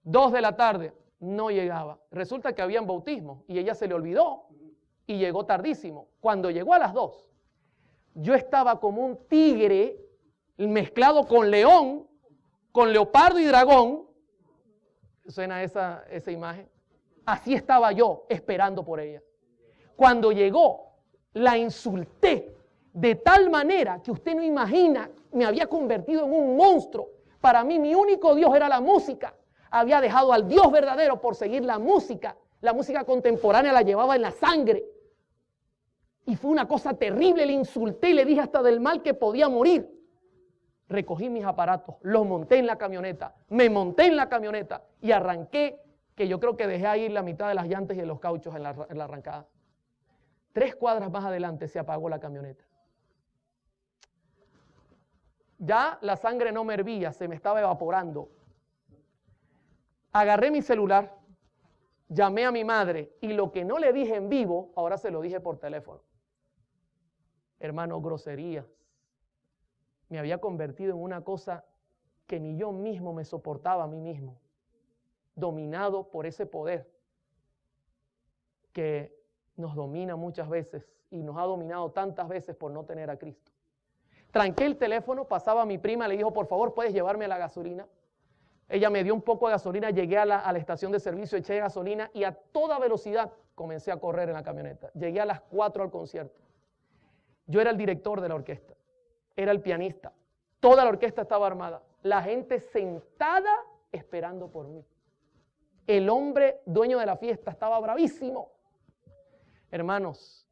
2 de la tarde, no llegaba. Resulta que habían bautismo y ella se le olvidó y llegó tardísimo. Cuando llegó a las 2, yo estaba como un tigre mezclado con león, con leopardo y dragón. ¿Suena esa imagen? Así estaba yo esperando por ella. Cuando llegó, la insulté de tal manera que usted no imagina, me había convertido en un monstruo. Para mí, mi único Dios era la música. Había dejado al Dios verdadero por seguir la música. La música contemporánea la llevaba en la sangre. Y fue una cosa terrible, le insulté y le dije hasta del mal que podía morir. Recogí mis aparatos, los monté en la camioneta, me monté en la camioneta y arranqué, que yo creo que dejé ahí la mitad de las llantas y de los cauchos en la arrancada. 3 cuadras más adelante se apagó la camioneta. Ya la sangre no me hervía, se me estaba evaporando. Agarré mi celular, llamé a mi madre y lo que no le dije en vivo, ahora se lo dije por teléfono. Hermano, groserías. Me había convertido en una cosa que ni yo mismo me soportaba a mí mismo, dominado por ese poder que nos domina muchas veces y nos ha dominado tantas veces por no tener a Cristo. Tranqué el teléfono, pasaba a mi prima, le dijo, por favor, ¿puedes llevarme a la gasolina? Ella me dio un poco de gasolina, llegué a la estación de servicio, eché gasolina y a toda velocidad comencé a correr en la camioneta. Llegué a las 4 al concierto. Yo era el director de la orquesta, era el pianista. Toda la orquesta estaba armada. La gente sentada esperando por mí. El hombre dueño de la fiesta estaba bravísimo. Hermanos,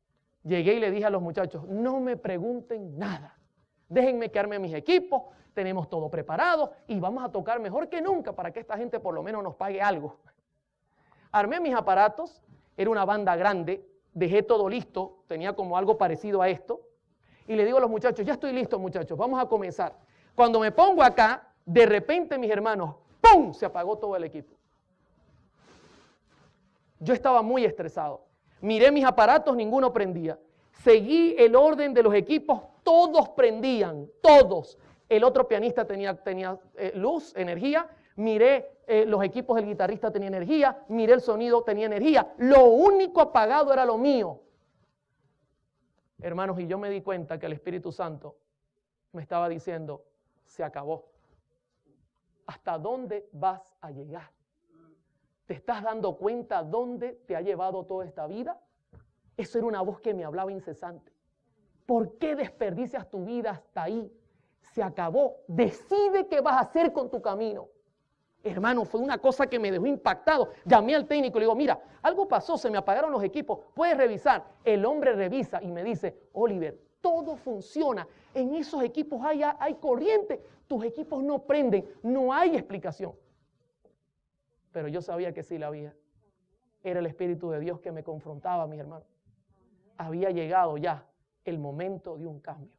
llegué y le dije a los muchachos, no me pregunten nada. Déjenme quedarme en mis equipos, tenemos todo preparado y vamos a tocar mejor que nunca para que esta gente por lo menos nos pague algo. Armé mis aparatos, era una banda grande, dejé todo listo, tenía como algo parecido a esto. Y le digo a los muchachos, ya estoy listo muchachos, vamos a comenzar. Cuando me pongo acá, de repente mis hermanos, ¡pum!, se apagó todo el equipo. Yo estaba muy estresado. Miré mis aparatos, ninguno prendía. Seguí el orden de los equipos, todos prendían, todos. El otro pianista tenía luz, energía. Miré los equipos del guitarrista tenía energía. Miré el sonido, tenía energía. Lo único apagado era lo mío. Hermanos, y yo me di cuenta que el Espíritu Santo me estaba diciendo, se acabó. ¿Hasta dónde vas a llegar? ¿Te estás dando cuenta dónde te ha llevado toda esta vida? Eso era una voz que me hablaba incesante. ¿Por qué desperdicias tu vida hasta ahí? Se acabó. Decide qué vas a hacer con tu camino. Hermano, fue una cosa que me dejó impactado. Llamé al técnico y le digo, mira, algo pasó, se me apagaron los equipos, puedes revisar. El hombre revisa y me dice, Oliver, todo funciona. En esos equipos hay corriente, tus equipos no prenden, no hay explicación. Pero yo sabía que sí la había. Era el Espíritu de Dios que me confrontaba, mis hermanos. Había llegado ya el momento de un cambio.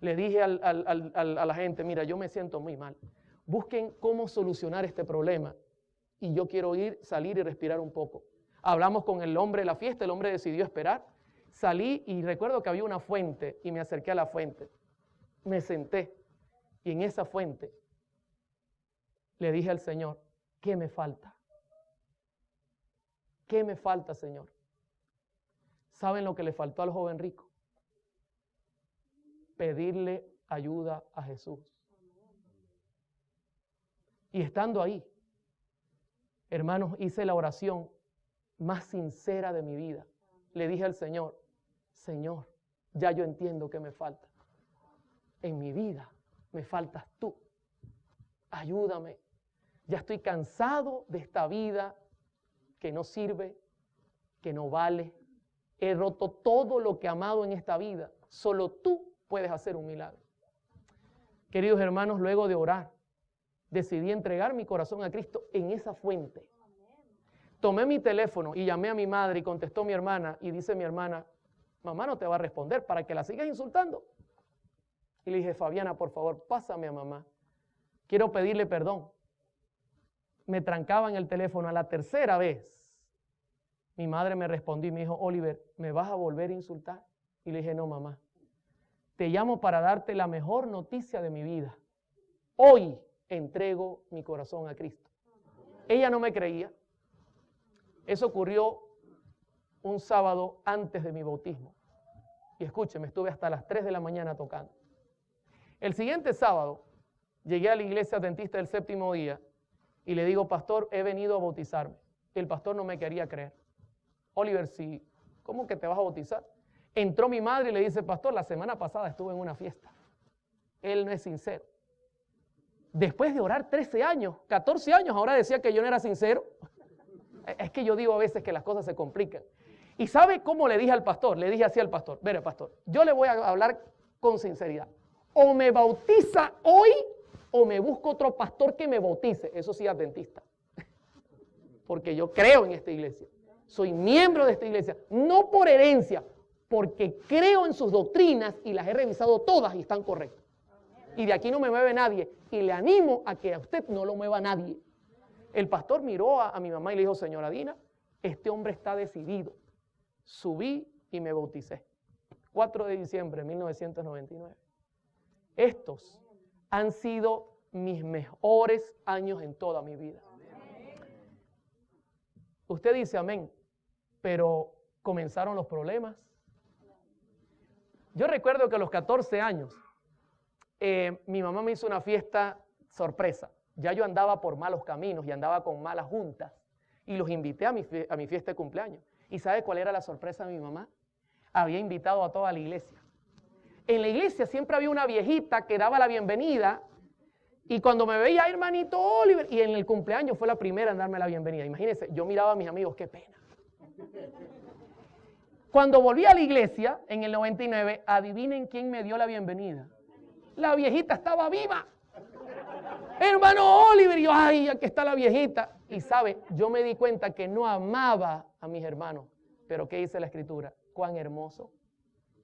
Le dije a la gente, mira, yo me siento muy mal. Busquen cómo solucionar este problema. Y yo quiero salir y respirar un poco. Hablamos con el hombre de la fiesta, el hombre decidió esperar. Salí y recuerdo que había una fuente y me acerqué a la fuente. Me senté y en esa fuente le dije al Señor, ¿qué me falta? ¿Qué me falta, Señor? ¿Saben lo que le faltó al joven rico? Pedirle ayuda a Jesús. Y estando ahí, hermanos, hice la oración más sincera de mi vida. Le dije al Señor, Señor, ya yo entiendo que me falta. En mi vida me faltas tú. Ayúdame. Ya estoy cansado de esta vida que no sirve, que no vale. He roto todo lo que he amado en esta vida. Solo tú puedes hacer un milagro. Queridos hermanos, luego de orar, decidí entregar mi corazón a Cristo en esa fuente. Tomé mi teléfono y llamé a mi madre y contestó mi hermana y dice mi hermana, mamá no te va a responder para que la sigas insultando. Y le dije, Fabiana, por favor, pásame a mamá. Quiero pedirle perdón. Me trancaba en el teléfono a la tercera vez. Mi madre me respondió y me dijo, Oliver, ¿me vas a volver a insultar? Y le dije, no, mamá, te llamo para darte la mejor noticia de mi vida. Hoy entrego mi corazón a Cristo. Ella no me creía. Eso ocurrió un sábado antes de mi bautismo. Y escúcheme, estuve hasta las 3 de la mañana tocando. El siguiente sábado llegué a la iglesia adventista del séptimo día y le digo, pastor, he venido a bautizarme. El pastor no me quería creer. Oliver, sí, ¿cómo que te vas a bautizar? Entró mi madre y le dice, pastor, la semana pasada estuve en una fiesta. Él no es sincero. Después de orar 13 años, 14 años, ahora decía que yo no era sincero. Es que yo digo a veces que las cosas se complican. ¿Y sabe cómo le dije al pastor? Le dije así al pastor, mire pastor, yo le voy a hablar con sinceridad. O me bautiza hoy o me busco otro pastor que me bautice. Eso sí, adventista. Porque yo creo en esta iglesia. Soy miembro de esta iglesia, no por herencia, porque creo en sus doctrinas y las he revisado todas y están correctas. Y de aquí no me mueve nadie. Y le animo a que a usted no lo mueva nadie. El pastor miró a mi mamá y le dijo, señora Dina, este hombre está decidido. Subí y me bauticé. 4 de diciembre de 1999. Estos han sido mis mejores años en toda mi vida. Usted dice amén, pero comenzaron los problemas. Yo recuerdo que a los 14 años, mi mamá me hizo una fiesta sorpresa. Ya yo andaba por malos caminos y andaba con malas juntas y los invité a mi fiesta de cumpleaños. ¿Y sabe cuál era la sorpresa de mi mamá? Había invitado a toda la iglesia. En la iglesia siempre había una viejita que daba la bienvenida y cuando me veía, hermanito Oliver, y en el cumpleaños fue la primera en darme la bienvenida. Imagínense, yo miraba a mis amigos, qué pena. Cuando volví a la iglesia, en el 99, adivinen quién me dio la bienvenida. La viejita estaba viva. Hermano Oliver, y yo, ay, aquí está la viejita. Y sabe, yo me di cuenta que no amaba a mis hermanos. Pero ¿qué dice la Escritura? Cuán hermoso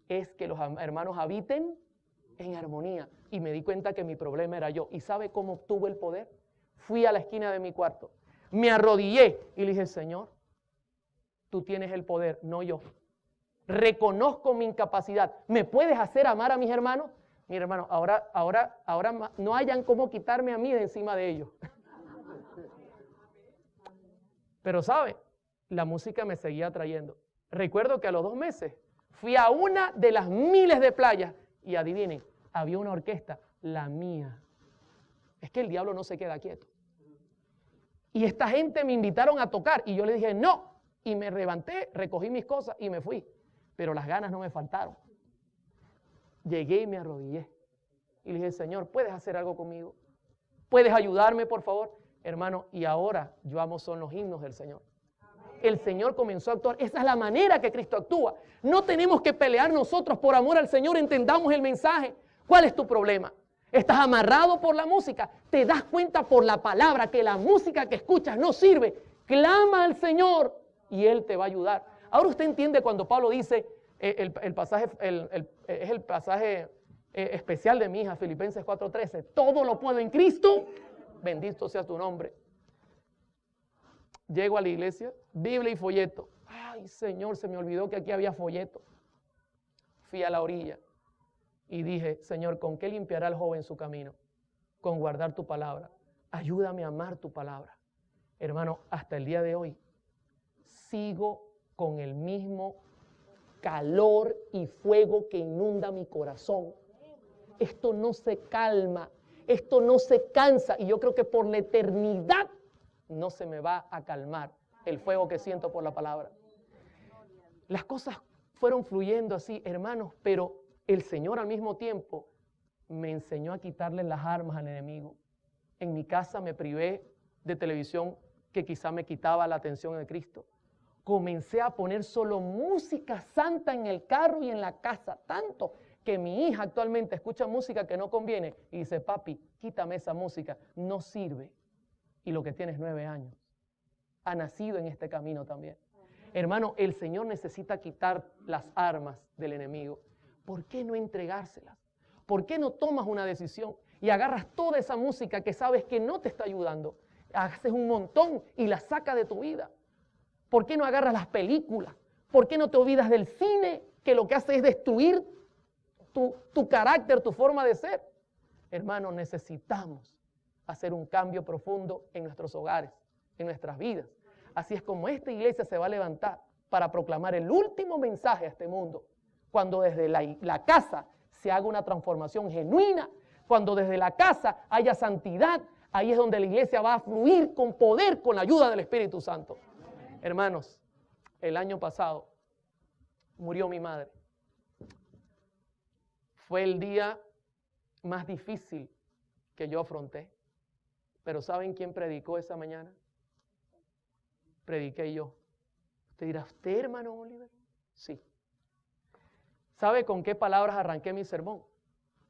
es que los hermanos habiten en armonía. Y me di cuenta que mi problema era yo. ¿Y sabe cómo obtuve el poder? Fui a la esquina de mi cuarto, me arrodillé y le dije, Señor, tú tienes el poder, no yo. Reconozco mi incapacidad. ¿Me puedes hacer amar a mis hermanos? Mira, hermano, ahora no hayan cómo quitarme a mí de encima de ellos. Pero, ¿sabe? La música me seguía atrayendo. Recuerdo que a los 2 meses fui a una de las miles de playas y adivinen, había una orquesta, la mía. Es que el diablo no se queda quieto. Y esta gente me invitaron a tocar y yo le dije no. Y me levanté, recogí mis cosas y me fui. Pero las ganas no me faltaron. Llegué y me arrodillé. Y le dije, Señor, ¿puedes hacer algo conmigo? ¿Puedes ayudarme, por favor? Hermano, y ahora yo amo son los himnos del Señor. El Señor comenzó a actuar. Esa es la manera que Cristo actúa. No tenemos que pelear nosotros por amor al Señor. Entendamos el mensaje. ¿Cuál es tu problema? ¿Estás amarrado por la música? ¿Te das cuenta por la palabra que la música que escuchas no sirve? Clama al Señor y Él te va a ayudar. Ahora usted entiende cuando Pablo dice, el pasaje es el pasaje especial de mi hija, Filipenses 4:13. Todo lo puedo en Cristo, bendito sea tu nombre. Llego a la iglesia, Biblia y folleto. Ay, Señor, se me olvidó que aquí había folleto. Fui a la orilla y dije, Señor, ¿con qué limpiará el joven su camino? Con guardar tu palabra. Ayúdame a amar tu palabra. Hermano, hasta el día de hoy sigo con el mismo calor y fuego que inunda mi corazón. Esto no se calma, esto no se cansa y yo creo que por la eternidad no se me va a calmar el fuego que siento por la palabra. Las cosas fueron fluyendo así, hermanos, pero el Señor al mismo tiempo me enseñó a quitarle las armas al enemigo. En mi casa me privé de televisión que quizá me quitaba la atención de Cristo. Comencé a poner solo música santa en el carro y en la casa, tanto que mi hija actualmente escucha música que no conviene y dice, papi, quítame esa música, no sirve. Y lo que tiene es 9 años. Ha nacido en este camino también. Hermano, el Señor necesita quitar las armas del enemigo. ¿Por qué no entregárselas? ¿Por qué no tomas una decisión y agarras toda esa música que sabes que no te está ayudando? Haces un montón y la sacas de tu vida. ¿Por qué no agarras las películas? ¿Por qué no te olvidas del cine que lo que hace es destruir tu carácter, tu forma de ser? Hermano, necesitamos hacer un cambio profundo en nuestros hogares, en nuestras vidas. Así es como esta iglesia se va a levantar para proclamar el último mensaje a este mundo. Cuando desde la casa se haga una transformación genuina, cuando desde la casa haya santidad, ahí es donde la iglesia va a fluir con poder, con la ayuda del Espíritu Santo. Hermanos, el año pasado murió mi madre. Fue el día más difícil que yo afronté. Pero ¿saben quién predicó esa mañana? Prediqué yo. Usted dirá, ¿usted, hermano Oliver? Sí. ¿Sabe con qué palabras arranqué mi sermón?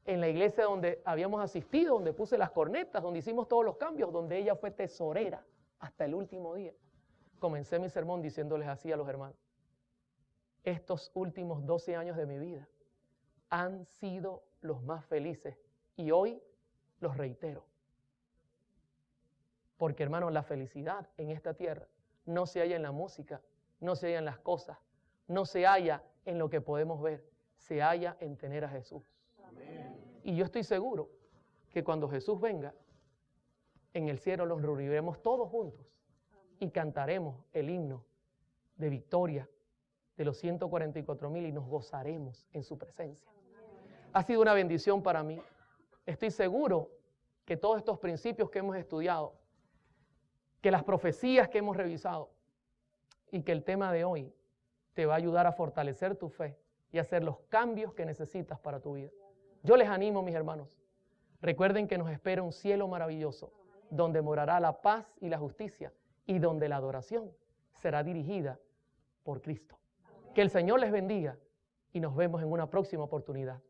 En la iglesia donde habíamos asistido, donde puse las cornetas, donde hicimos todos los cambios, donde ella fue tesorera hasta el último día. Comencé mi sermón diciéndoles así a los hermanos. Estos últimos 12 años de mi vida han sido los más felices y hoy los reitero. Porque, hermanos, la felicidad en esta tierra no se halla en la música, no se halla en las cosas, no se halla en lo que podemos ver, se halla en tener a Jesús. Amén. Y yo estoy seguro que cuando Jesús venga, en el cielo los reuniremos todos juntos y cantaremos el himno de victoria de los 144,000 y nos gozaremos en su presencia. Ha sido una bendición para mí. Estoy seguro que todos estos principios que hemos estudiado, que las profecías que hemos revisado y que el tema de hoy te va a ayudar a fortalecer tu fe y a hacer los cambios que necesitas para tu vida. Yo les animo, mis hermanos, recuerden que nos espera un cielo maravilloso donde morará la paz y la justicia y donde la adoración será dirigida por Cristo. Que el Señor les bendiga y nos vemos en una próxima oportunidad.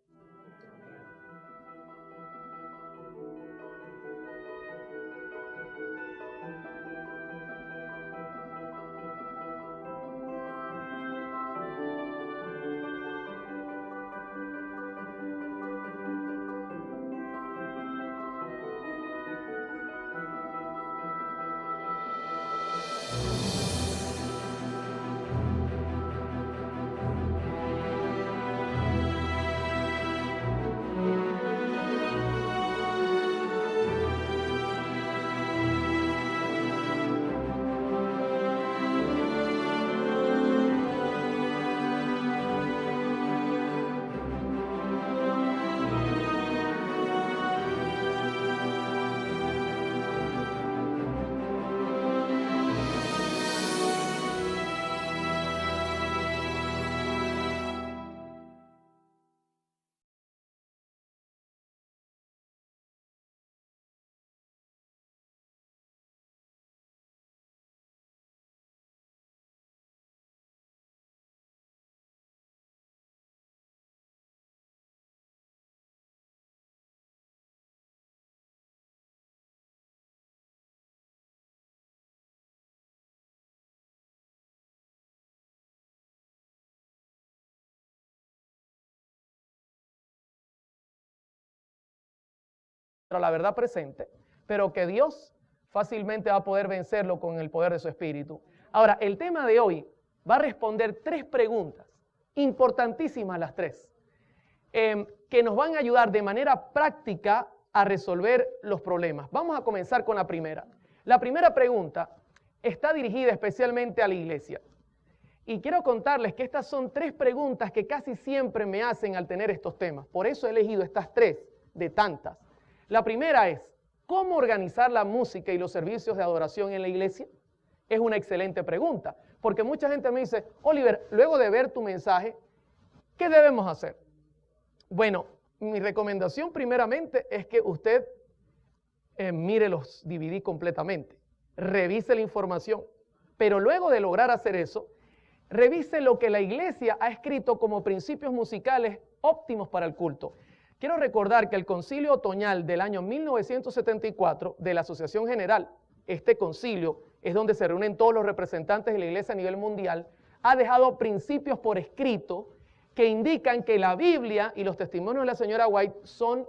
La verdad presente, pero que Dios fácilmente va a poder vencerlo con el poder de su Espíritu. Ahora, el tema de hoy va a responder 3 preguntas, importantísimas las 3, que nos van a ayudar de manera práctica a resolver los problemas. Vamos a comenzar con la primera. La primera pregunta está dirigida especialmente a la iglesia. Y quiero contarles que estas son 3 preguntas que casi siempre me hacen al tener estos temas. Por eso he elegido estas 3 de tantas. La primera es, ¿cómo organizar la música y los servicios de adoración en la iglesia? Es una excelente pregunta, porque mucha gente me dice, Oliver, luego de ver tu mensaje, ¿qué debemos hacer? Bueno, mi recomendación primeramente es que usted mire los DVD completamente. revise la información. Pero luego de lograr hacer eso, revise lo que la iglesia ha escrito como principios musicales óptimos para el culto. Quiero recordar que el concilio otoñal del año 1974 de la Asociación General, este concilio es donde se reúnen todos los representantes de la iglesia a nivel mundial, ha dejado principios por escrito que indican que la Biblia y los testimonios de la señora White son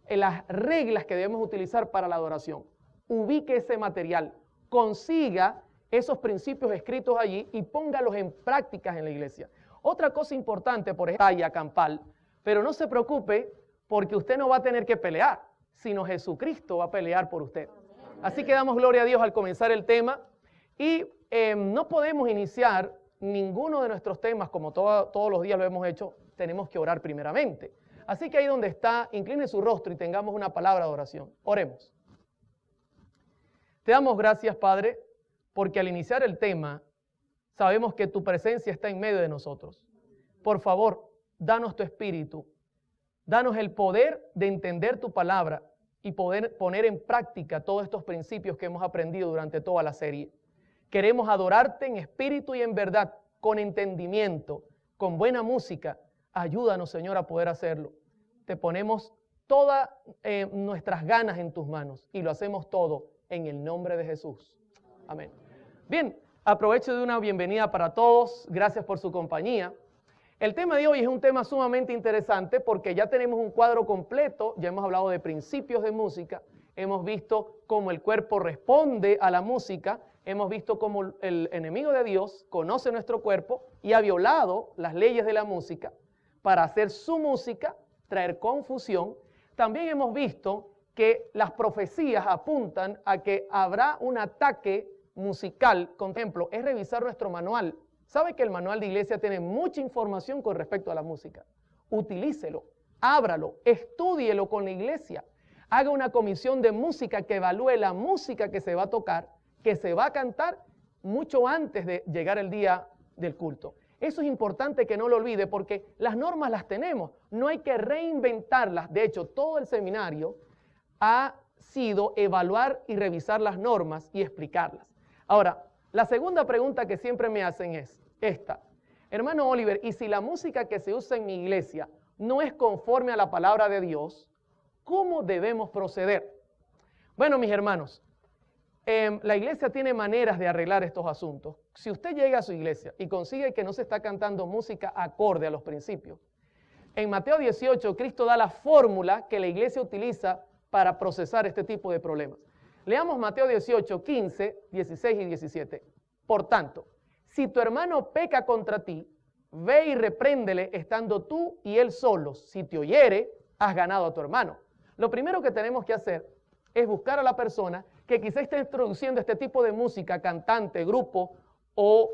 las reglas que debemos utilizar para la adoración. Ubique ese material, consiga esos principios escritos allí y póngalos en prácticas en la iglesia. Otra cosa importante, por ejemplo, talla campal, pero no se preocupe porque usted no va a tener que pelear, sino Jesucristo va a pelear por usted. Así que damos gloria a Dios al comenzar el tema y no podemos iniciar ninguno de nuestros temas como todos los días lo hemos hecho, tenemos que orar primeramente. Así que ahí donde está, incline su rostro y tengamos una palabra de oración. Oremos. Te damos gracias, Padre, porque al iniciar el tema, sabemos que tu presencia está en medio de nosotros. Por favor, danos tu espíritu, danos el poder de entender tu palabra y poder poner en práctica todos estos principios que hemos aprendido durante toda la serie. Queremos adorarte en espíritu y en verdad, con entendimiento, con buena música. Ayúdanos, Señor, a poder hacerlo. Te ponemos todas nuestras ganas en tus manos y lo hacemos todo en el nombre de Jesús. Amén. Bien, aprovecho de una bienvenida para todos. Gracias por su compañía. El tema de hoy es un tema sumamente interesante porque ya tenemos un cuadro completo. Ya hemos hablado de principios de música. Hemos visto cómo el cuerpo responde a la música. Hemos visto cómo el enemigo de Dios conoce nuestro cuerpo y ha violado las leyes de la música para hacer su música, traer confusión. También hemos visto que las profecías apuntan a que habrá un ataque musical. Por ejemplo, es revisar nuestro manual. ¿Sabe que el manual de iglesia tiene mucha información con respecto a la música? Utilícelo, ábralo, estúdielo con la iglesia. Haga una comisión de música que evalúe la música que se va a tocar, que se va a cantar mucho antes de llegar el día del culto. Eso es importante que no lo olvide porque las normas las tenemos, no hay que reinventarlas. De hecho, todo el seminario ha sido evaluar y revisar las normas y explicarlas. Ahora, la segunda pregunta que siempre me hacen es esta. Hermano Oliver, ¿y si la música que se usa en mi iglesia no es conforme a la palabra de Dios, cómo debemos proceder? Bueno, mis hermanos, la iglesia tiene maneras de arreglar estos asuntos. Si usted llega a su iglesia y consigue que no se está cantando música acorde a los principios, en Mateo 18 Cristo da la fórmula que la iglesia utiliza para procesar este tipo de problemas. Leamos Mateo 18, 15, 16 y 17. Por tanto, si tu hermano peca contra ti, ve y repréndele estando tú y él solos. Si te oyere, has ganado a tu hermano. Lo primero que tenemos que hacer es buscar a la persona que quizá esté introduciendo este tipo de música, cantante, grupo o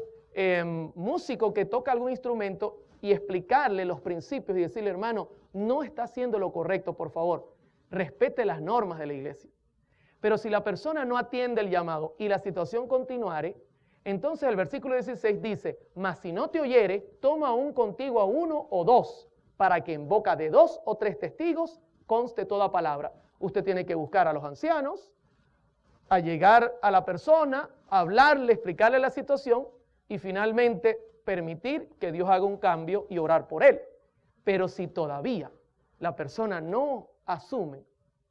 músico que toca algún instrumento y explicarle los principios y decirle, hermano, no está haciendo lo correcto, por favor, respete las normas de la iglesia. Pero si la persona no atiende el llamado y la situación continuare, entonces el versículo 16 dice, mas si no te oyere, toma aún contigo a uno o dos, para que en boca de 2 o 3 testigos conste toda palabra. Usted tiene que buscar a los ancianos, a llegar a la persona, hablarle, explicarle la situación y finalmente permitir que Dios haga un cambio y orar por él. Pero si todavía la persona no asume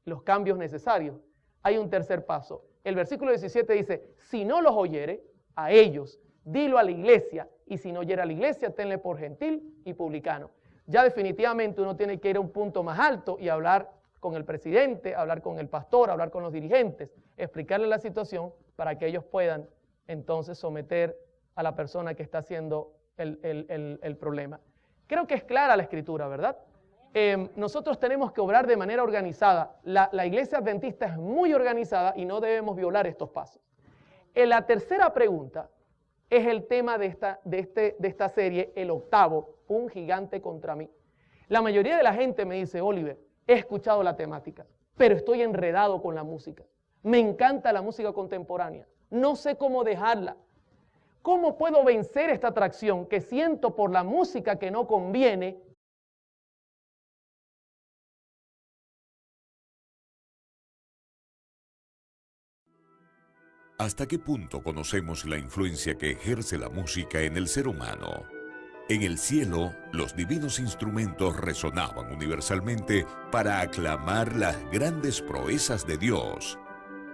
los cambios necesarios, hay un tercer paso. El versículo 17 dice, si no los oyere, a ellos, dilo a la iglesia, y si no oyere a la iglesia, tenle por gentil y publicano. Ya definitivamente uno tiene que ir a un punto más alto y hablar con el presidente, hablar con el pastor, hablar con los dirigentes, explicarle la situación para que ellos puedan entonces someter a la persona que está haciendo el problema. Creo que es clara la escritura, ¿verdad? Nosotros tenemos que obrar de manera organizada. La iglesia adventista es muy organizada y no debemos violar estos pasos. La tercera pregunta es el tema de esta serie, el octavo, un gigante contra mí. La mayoría de la gente me dice, Oliver, he escuchado la temática, pero estoy enredado con la música. Me encanta la música contemporánea. No sé cómo dejarla. ¿Cómo puedo vencer esta atracción que siento por la música que no conviene? ¿Hasta qué punto conocemos la influencia que ejerce la música en el ser humano? En el cielo, los divinos instrumentos resonaban universalmente para aclamar las grandes proezas de Dios.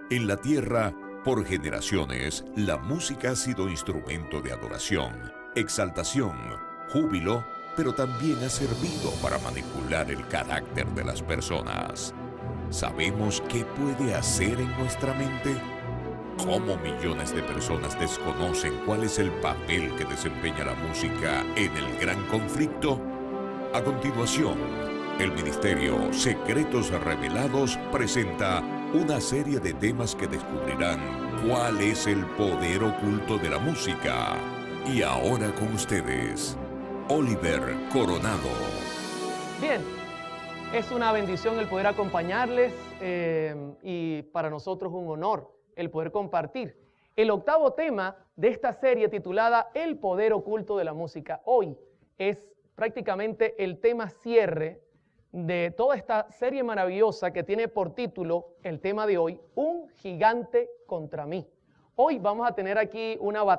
En la tierra, por generaciones, la música ha sido instrumento de adoración, exaltación, júbilo, pero también ha servido para manipular el carácter de las personas. ¿Sabemos qué puede hacer en nuestra mente? ¿Cómo millones de personas desconocen cuál es el papel que desempeña la música en el gran conflicto? A continuación, el Ministerio Secretos Revelados presenta una serie de temas que descubrirán cuál es el poder oculto de la música. Y ahora con ustedes, Oliver Coronado. Bien, es una bendición el poder acompañarles y para nosotros un honor el poder compartir el octavo tema de esta serie titulada El poder oculto de la música. Hoy es prácticamente el tema cierre de toda esta serie maravillosa que tiene por título el tema de hoy, Un gigante contra mí. Hoy vamos a tener aquí una batalla